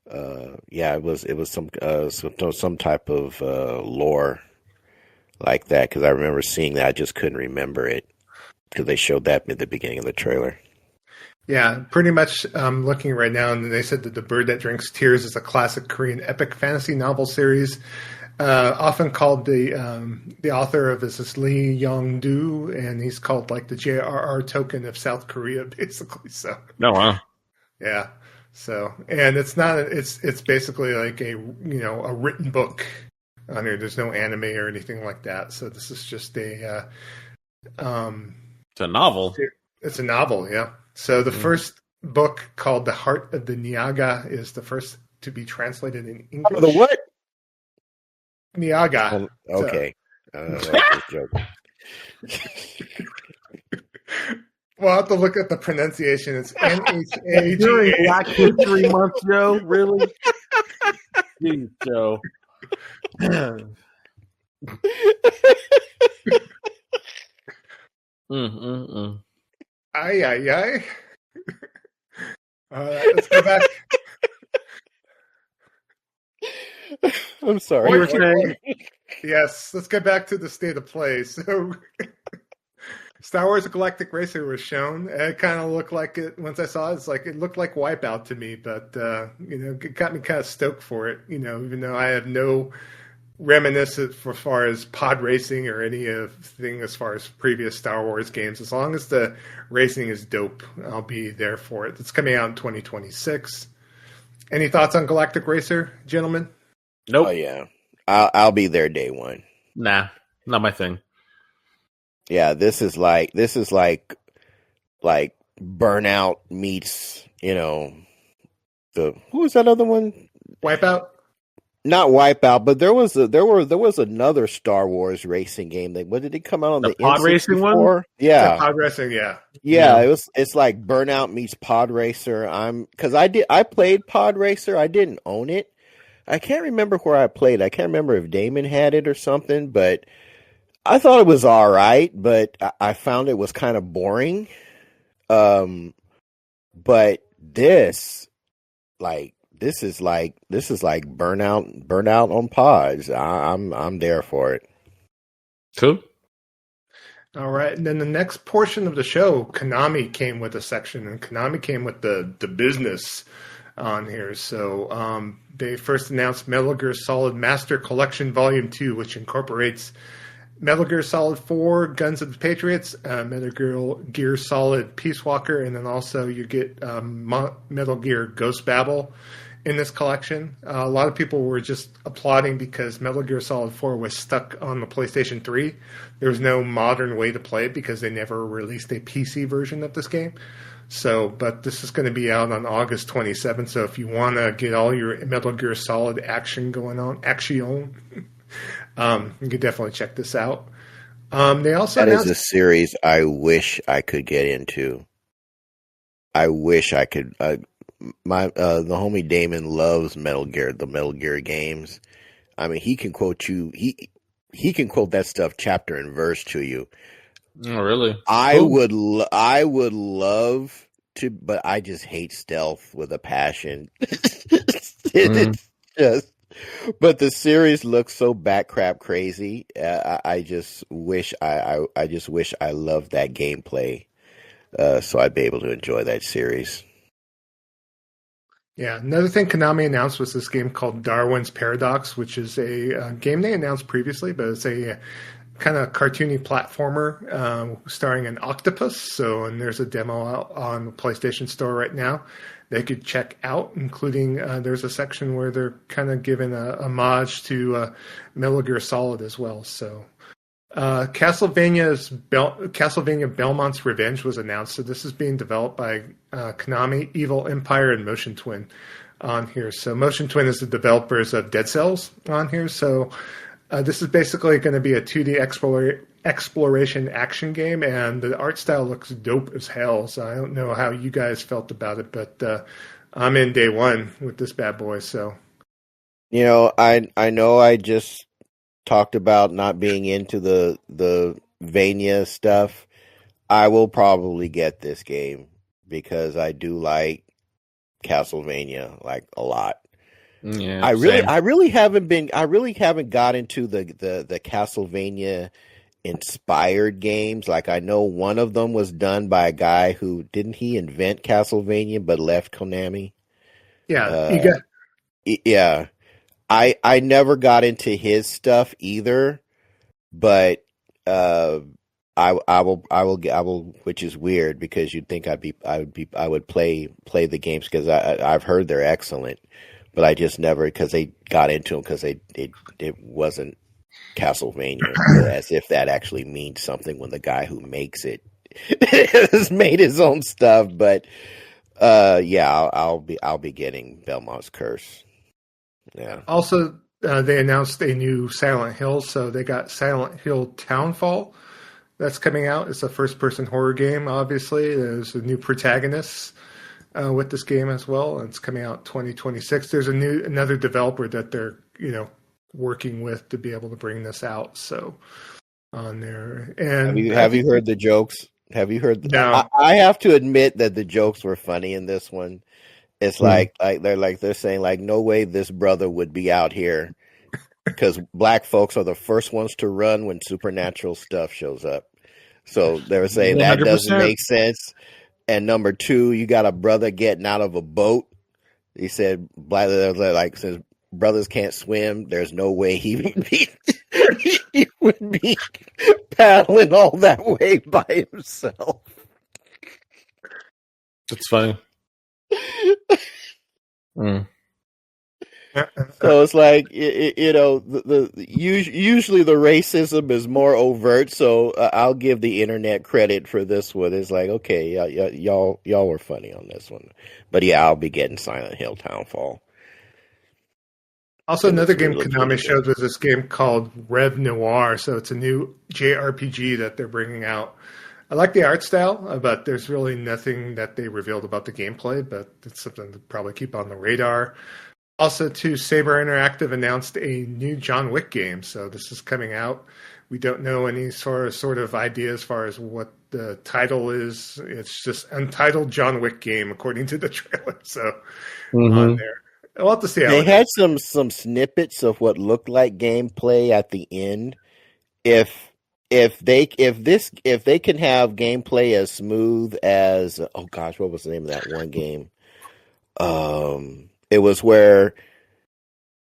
It was some type of lore like that, because I remember seeing that. I just couldn't remember it because they showed that at the beginning of the trailer. Yeah, pretty much. Looking right now, and they said that "The Bird That Drinks Tears" is a classic Korean epic fantasy novel series. Often called the author of this is Lee Yong-do, and he's called like the J.R.R. Tolkien of South Korea, basically. So. Oh wow. Yeah. So, and it's not. It's basically like a written book on here. There's no anime or anything like that. So this is just a. It's a novel. It's a novel, yeah. So the first book, called "The Heart of the Niaga," is the first to be translated in English. Oh, the what? Niaga. Oh, okay. Just joking. We'll have to look at the pronunciation. It's N-H-A-G-A. During Black History Month, Joe? Really? Jeez, Joe. Ay, ay, ay. Let's go back. I'm sorry. You were saying? Yes, let's get back to the state of play. So, Star Wars: Galactic Racer was shown. It kind of looked like it. Once I saw it, it looked like Wipeout to me. But it got me kind of stoked for it. Even though I have no reminiscence as far as pod racing or any of thing as far as previous Star Wars games. As long as the racing is dope, I'll be there for it. It's coming out in 2026. Any thoughts on Galactic Racer, gentlemen? Nope. Oh yeah, I'll be there day one. Nah, not my thing. Yeah, this is like Burnout meets who was that other one? Wipeout. Not Wipeout, but there was another Star Wars racing game. What did it come out on the pod N64? Racing one? Yeah, pod racing. Yeah. It's like Burnout meets Pod Racer. I played Pod Racer. I didn't own it. I can't remember where I played. I can't remember if Damon had it or something, but I thought it was all right. But I found it was kind of boring. But this is like burnout on pods. I'm there for it. Cool. All right, and then the next portion of the show, Konami came with a section, and Konami came with the business on here. So they first announced Metal Gear Solid Master Collection Volume 2, which incorporates Metal Gear Solid 4, Guns of the Patriots, Metal Gear Solid Peace Walker, and then also you get Metal Gear Ghost Babel in this collection. A lot of people were just applauding because Metal Gear Solid 4 was stuck on the PlayStation 3. There was no modern way to play it because they never released a PC version of this game. So, but this is going to be out on August 27th. So if you want to get all your Metal Gear Solid action going on, you can definitely check this out. They also that is a series I wish I could get into. I wish I could. The homie Damon loves the Metal Gear games. I mean, he can quote you. He can quote that stuff chapter and verse to you. Oh, really? I would love to, but I just hate stealth with a passion. It's just, but the series looks so backcrap crazy. I just wish I loved that gameplay, so I'd be able to enjoy that series. Yeah, another thing Konami announced was this game called Darwin's Paradox, which is a game they announced previously, but it's a kind of cartoony platformer starring an octopus. So, and there's a demo out on the PlayStation Store right now they could check out, including there's a section where they're kind of giving a homage to Metal Gear Solid as well. So, Castlevania Belmont's Revenge was announced. So this is being developed by Konami, Evil Empire, and Motion Twin on here. So Motion Twin is the developers of Dead Cells on here. So this is basically going to be a 2D exploration action game, and the art style looks dope as hell. So I don't know how you guys felt about it, but I'm in day one with this bad boy. So, I know I just talked about not being into the Vania stuff. I will probably get this game because I do like Castlevania like a lot. Yeah, I really haven't got into the Castlevania inspired games. Like, I know one of them was done by a guy who didn't he invent Castlevania but left Konami. Yeah. I never got into his stuff either, but I will, which is weird because you'd think I would play the games because I've heard they're excellent, but I just never, because they got into them because it wasn't Castlevania, as if that actually means something when the guy who makes it has made his own stuff. But yeah, I'll be getting Belmont's Curse. Yeah. Also, they announced a new Silent Hill, so they got Silent Hill Townfall that's coming out. It's a first-person horror game, obviously. There's a new protagonist with this game as well, and it's coming out 2026. There's another developer that they're, working with to be able to bring this out, so on there. And have you heard the jokes? Have you heard? No. I have to admit that the jokes were funny in this one. It's like they're saying like, no way this brother would be out here, because black folks are the first ones to run when supernatural stuff shows up. So they were saying 100%. That doesn't make sense. And number two, you got a brother getting out of a boat. He said, like, since brothers can't swim, there's no way he would be paddling all that way by himself. That's funny. So it's like, usually the racism is more overt. So I'll give the internet credit for this one. It's like, okay, y'all were funny on this one, but yeah, I'll be getting Silent Hill Townfall. Also, another game Konami showed was this game called Rev Noir. So it's a new JRPG that they're bringing out. I like the art style, but there's really nothing that they revealed about the gameplay, but it's something to probably keep on the radar. Also, too, Saber Interactive announced a new John Wick game, so this is coming out. We don't know any sort of idea as far as what the title is. It's just Untitled John Wick game, according to the trailer. So on there, we'll have to see how they had some snippets of what looked like gameplay at the end. If they can have gameplay as smooth as, oh gosh, what was the name of that one game? It was where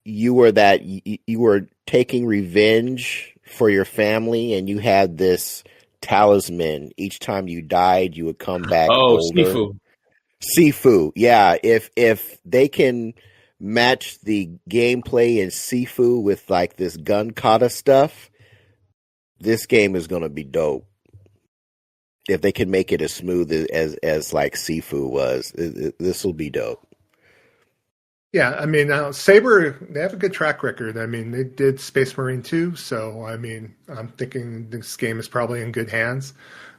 you were taking revenge for your family, and you had this talisman. Each time you died, you would come back older. Sifu, yeah. If they can match the gameplay in Sifu with like this gun kata stuff, this game is going to be dope. If they can make it as smooth as like Sifu was, this will be dope. Yeah, I mean, Saber, they have a good track record. I mean, they did Space Marine 2, so, I mean, I'm thinking this game is probably in good hands.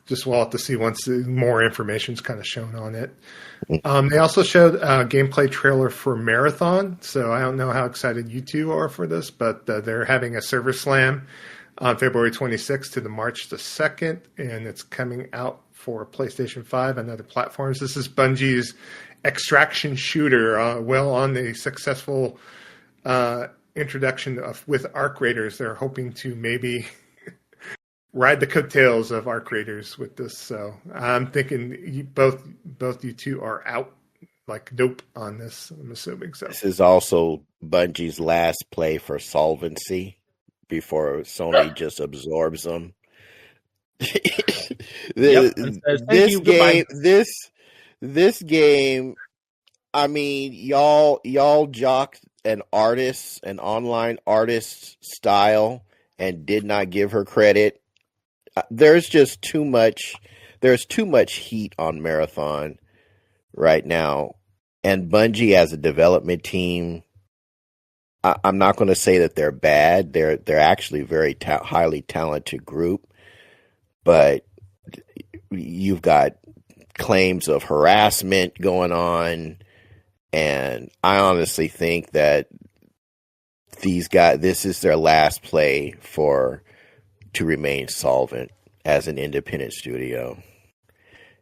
Just we'll have to see once more information is kind of shown on it. They also showed a gameplay trailer for Marathon, so I don't know how excited you two are for this, but they're having a server slam on February 26th to the March the 2nd, and it's coming out for PlayStation 5 and other platforms. This is Bungie's extraction shooter, well on the successful introduction with Arc Raiders. They're hoping to maybe ride the coattails of Arc Raiders with this. So I'm thinking both you two are out like nope on this. I'm assuming so. This is also Bungie's last play for solvency before Sony just absorbs them. Yep. And says, thank This you. game, Goodbye. this game. I mean, y'all jocked an online artist's style, and did not give her credit. There's just too much. There's too much heat on Marathon right now, and Bungie as a development team. I'm not going to say that they're bad. They're actually very highly talented group, but you've got claims of harassment going on, and I honestly think that these guys, this is their last play to remain solvent as an independent studio.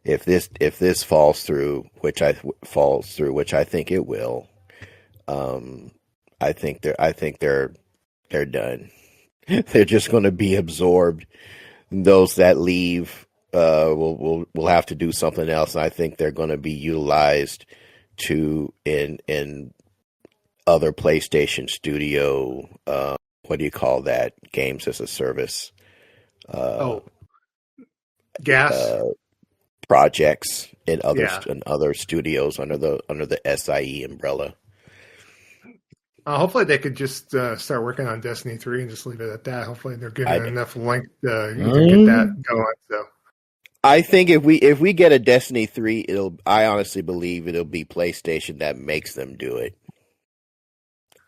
If this falls through, which I think it will, I think they're done. They're just going to be absorbed. Those that leave will have to do something else, and I think they're going to be utilized in other PlayStation Studio. What do you call that? Games as a service. Gas projects in other studios under the SIE umbrella. Hopefully they could just start working on Destiny 3 and just leave it at that. Hopefully they're getting enough length to get that going. So I think if we get a Destiny 3, I honestly believe it'll be PlayStation that makes them do it.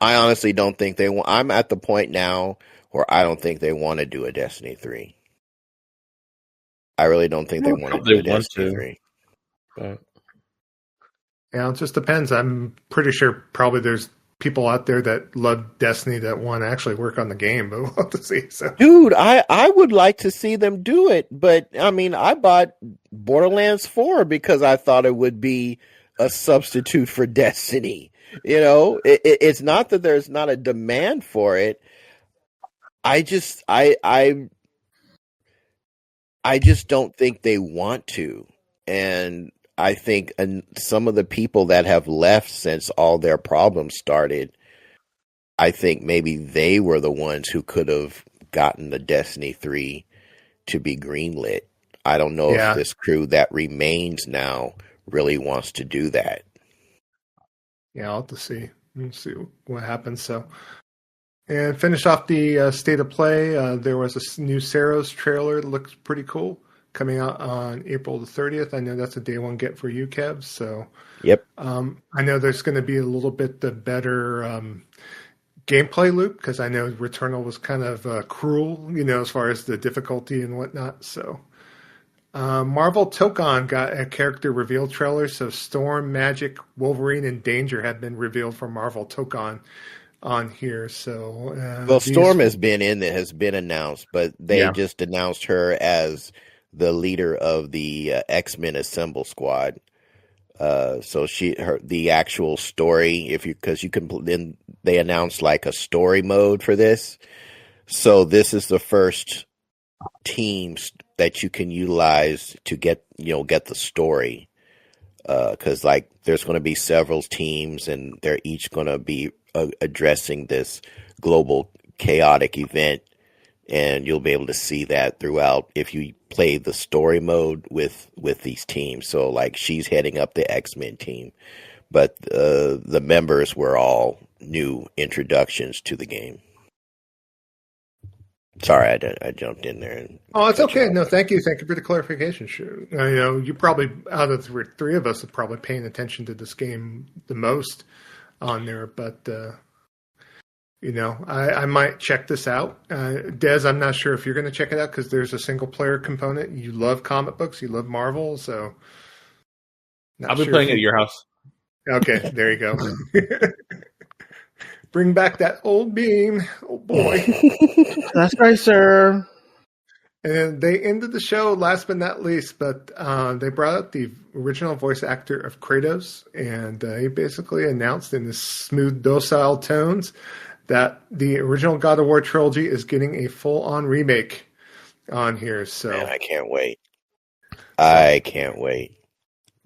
I honestly don't think they want. I'm at the point now where I don't think they want to do a Destiny 3. I really don't think they want to do a Destiny 3. But... Yeah, it just depends. I'm pretty sure probably there's people out there that love Destiny that want to actually work on the game, but we'll have to see. So. Dude, I would like to see them do it, but I mean, I bought Borderlands 4 because I thought it would be a substitute for Destiny. You know, it's not that there's not a demand for it. I just don't think they want to. And I think some of the people that have left since all their problems started, I think maybe they were the ones who could have gotten the Destiny 3 to be greenlit. I don't know if this crew that remains now really wants to do that. Yeah, I'll have to see. We'll see what happens. So, and finish off the state of play. There was a new Saros trailer that looks pretty cool, coming out on April the 30th. I know that's a day one get for you, Kev. So, yep. I know there's going to be a little bit the better gameplay loop, because I know Returnal was kind of cruel, as far as the difficulty and whatnot. So, Marvel Tokon got a character reveal trailer. So, Storm, Magic, Wolverine, and Danger have been revealed from Marvel Tokon on here. So, Storm has been announced, but they just announced her as the leader of the X-Men Assemble Squad. So the actual story, then they announced like a story mode for this. So this is the first teams that you can utilize to get the story. Cause like there's going to be several teams and they're each going to be addressing this global chaotic event. And you'll be able to see that throughout if you play the story mode with these teams. So, like, she's heading up the X-Men team, but the members were all new introductions to the game. Sorry, I jumped in there. Oh, it's okay. No, thank you. Thank you for the clarification. Sure. You probably, out of the three of us, are probably paying attention to this game the most on there, but... I might check this out. Des, I'm not sure if you're going to check it out because there's a single player component. You love comic books, you love Marvel, so I'll be playing at your house. Okay, there you go. Bring back that old beam. Oh boy. That's right, sir. And they ended the show last but not least, but they brought up the original voice actor of Kratos, and he basically announced in his smooth, docile tones that the original God of War trilogy is getting a full-on remake on here. So, man, I can't wait. I can't wait.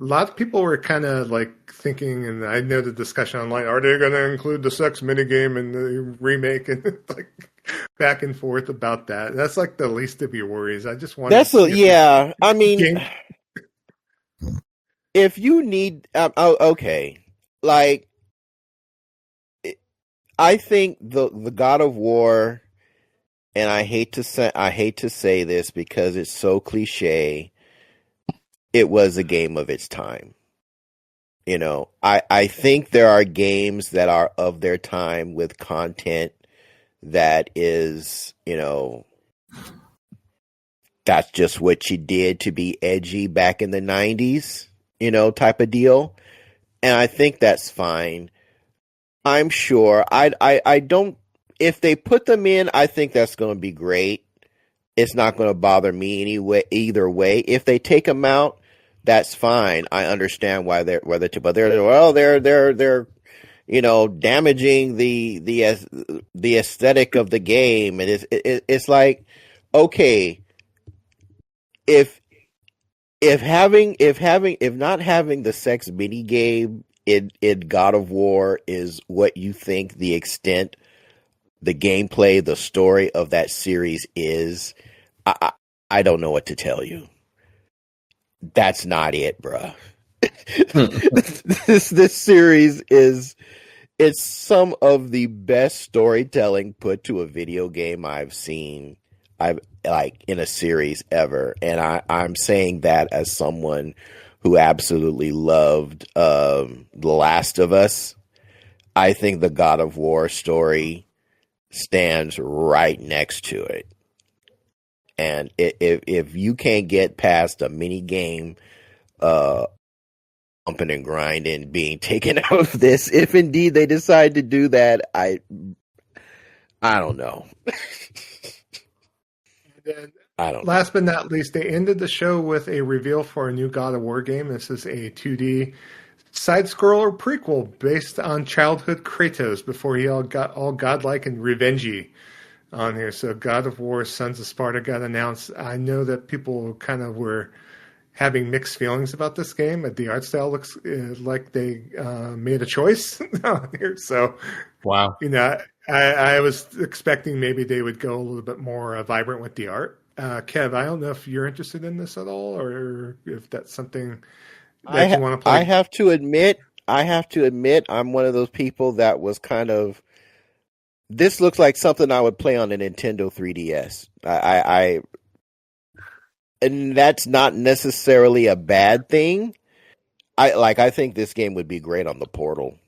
lot of people were kind of like thinking, and I know the discussion online, are they going to include the sex minigame in the remake? And like back and forth about that. That's like the least of your worries. I just want to see yeah. I mean, game. if you need, okay, like I think the God of War, and I hate to say this because it's so cliche, it was a game of its time. You know, I think there are games that are of their time with content that is, you know, that's just what you did to be edgy back in the 90s, you know, type of deal. And I think that's fine. I'm sure I don't, if they put them in, I think that's going to be great. It's not going to bother me either way. If they take them out, that's fine. I understand why they're you know, damaging the aesthetic of the game, and it's like, okay, if not having the sex mini game in God of War is what you think the extent, the gameplay, the story of that series is, I don't know what to tell you. That's not it, bruh. This series it's some of the best storytelling put to a video game I've seen. I've like in a series ever, and I'm saying that as someone who absolutely loved The Last of Us. I think the God of War story stands right next to it. And if you can't get past a mini game, bumping and grinding being taken out of this, if indeed they decide to do that, I don't know. And I don't last but not least, they ended the show with a reveal for a new God of War game. This is a 2D side-scroller prequel based on childhood Kratos before he got all godlike and revengey on here. So God of War Sons of Sparta got announced. I know that people kind of were having mixed feelings about this game. The art style looks like they made a choice on here. So, wow. You know, I was expecting maybe they would go a little bit more vibrant with the art. Kev, I don't know if you're interested in this at all, or if that's something that you want to play. I have to admit, I'm one of those people that was kind of, this looks like something I would play on a Nintendo 3DS. And that's not necessarily a bad thing. I think this game would be great on the Portal,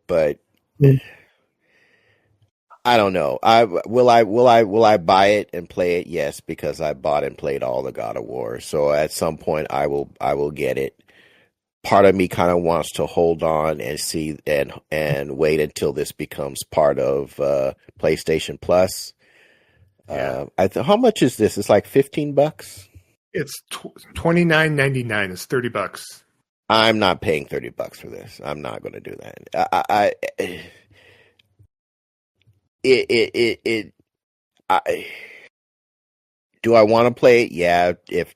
but I don't know. Will I buy it and play it? Yes, because I bought and played all the God of War. So at some point I will get it. Part of me kind of wants to hold on and see and wait until this becomes part of PlayStation Plus. Yeah. How much is this? It's like $15. It's $29.99. It's $30. I'm not paying $30 for this. I'm not going to do that. Do I want to play it? Yeah, if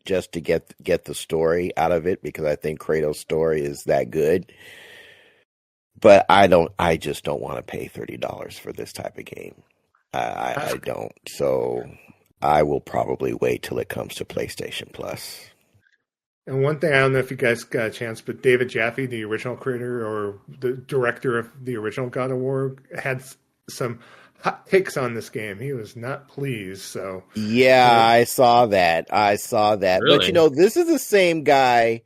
just to get the story out of it, because I think Kratos' story is that good. But I just don't want to pay $30 for this type of game. I don't. So I will probably wait till it comes to PlayStation Plus. And one thing, I don't know if you guys got a chance, but David Jaffe, the original creator or the director of the original God of War, had some hot takes on this game. He was not pleased. So yeah, I saw that. Really? But you know, this is the same guy.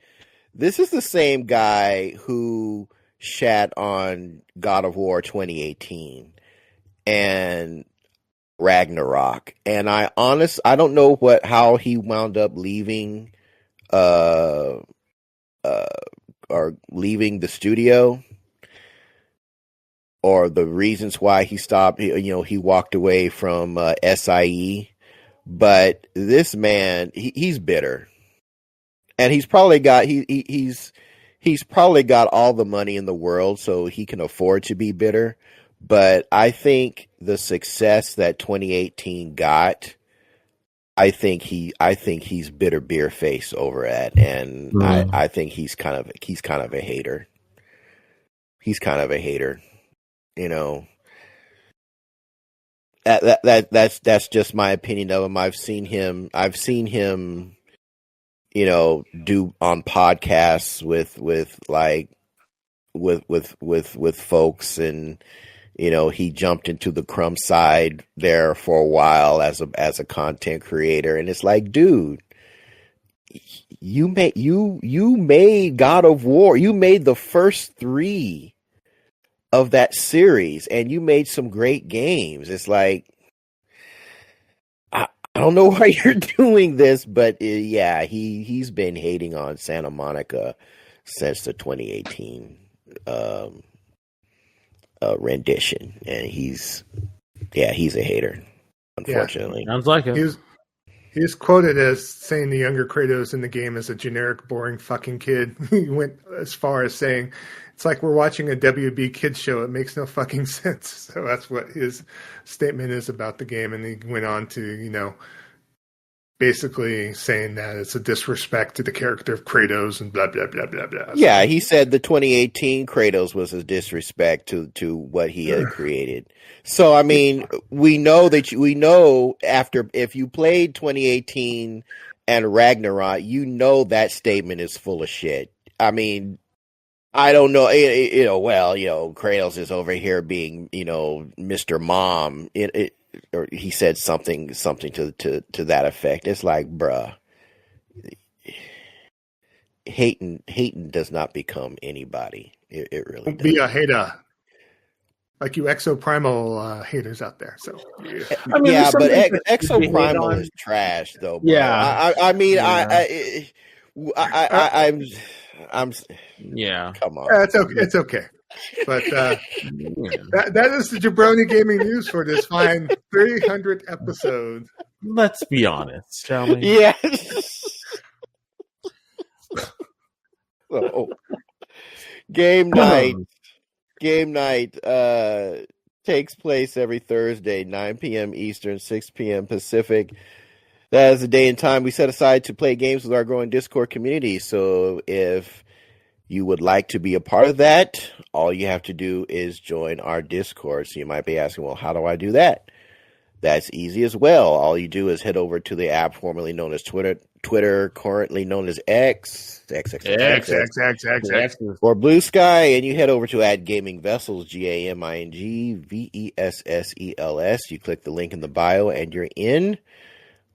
This is the same guy who shat on God of War 2018 and Ragnarok. And I don't know how he wound up leaving or leaving the studio, or the reasons why he stopped. He walked away from SIE. But this man, he's bitter, and he's probably got he's probably got all the money in the world, so he can afford to be bitter. But I think the success that 2018 got I think he's bitter beer face over at, and I think he's kind of a hater. He's kind of a hater, you know. That's just my opinion of him. I've seen him, you know, do on podcasts with folks, and you know, he jumped into the Crumb side there for a while as a content creator, and it's like, dude, you made God of War, you made the first 3 of that series, and you made some great games. It's like, I don't know why you're doing this, but yeah, he's been hating on Santa Monica since the 2018 rendition, and he's a hater, unfortunately. Yeah, sounds like it. He's quoted as saying the younger Kratos in the game is a generic, boring fucking kid. He went as far as saying, it's like we're watching a WB kids show. It makes no fucking sense. So that's what his statement is about the game. And he went on to, you know, basically saying that it's a disrespect to the character of Kratos and blah, blah, blah, blah, blah. Yeah, he said the 2018 Kratos was a disrespect to what he had created. So, I mean, we know after, if you played 2018 and Ragnarok, you know that statement is full of shit. I mean, I don't know, you know, well, you know, Kratos is over here being, you know, Mr. Mom, or he said something to that effect. It's like, bruh, hating does not become anybody. It really doesn't. Be a hater. Like you exoprimal haters out there. So yeah, I mean, yeah, but exoprimal is trash, though. Bro. Yeah, I mean, I'm. Yeah, come on. It's okay. It's okay. But that is the Jabroni Gaming News for this fine 300 episode. Let's be honest, shall we? Yeah. So, game night takes place every Thursday, 9 p.m. Eastern, 6 p.m. Pacific. That is the day and time we set aside to play games with our growing Discord community. So if you would like to be a part of that, all you have to do is join our Discord. So you might be asking, well, how do I do that? That's easy as well. All you do is head over to the app formerly known as Twitter, currently known as X, or Blue Sky, and you head over to @GamingVessels, GamingVessels. You click the link in the bio, and you're in.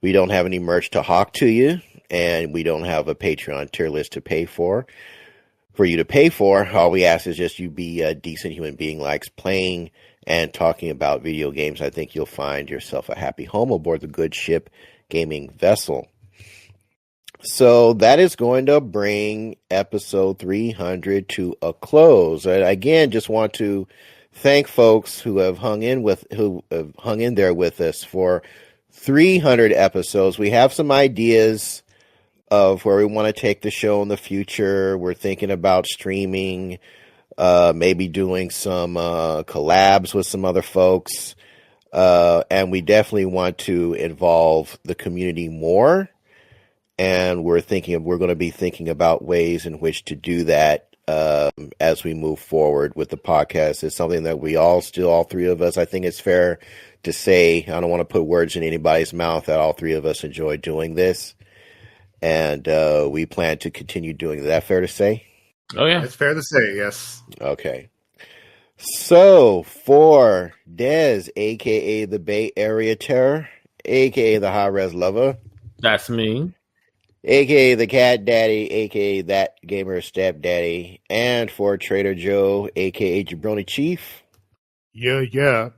We don't have any merch to hawk to you, and we don't have a Patreon tier list to pay for. For you to pay for, all we ask is just you be a decent human being, likes playing and talking about video games. I think you'll find yourself a happy home aboard the good ship Gaming Vessel. So that is going to bring episode 300 to a close. I, again, just want to thank folks who have hung in there with us for 300 episodes. We have some ideas of where we want to take the show in the future. We're thinking about streaming, maybe doing some collabs with some other folks. And we definitely want to involve the community more. And we're going to be thinking about ways in which to do that as we move forward with the podcast. It's something that all 3 of us, I think it's fair to say, I don't want to put words in anybody's mouth, that all 3 of us enjoy doing this. And we plan to continue doing it. Is that fair to say? Oh, yeah. It's fair to say, yes. Okay. So, for Dez, a.k.a. the Bay Area Terror, a.k.a. the High Res Lover. That's me. A.k.a. the Cat Daddy, a.k.a. that gamer stepdaddy. And for Trader Joe, a.k.a. Jabroni Chief. Yeah.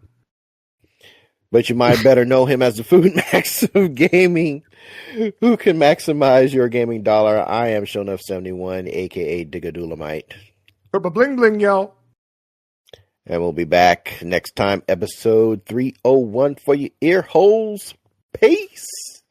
But you might better know him as the Food Max of Gaming, who can maximize your gaming dollar. I am Shonuff71, a.k.a. Digadulamite. Bling bling, y'all. And we'll be back next time, episode 301 for your ear holes. Peace.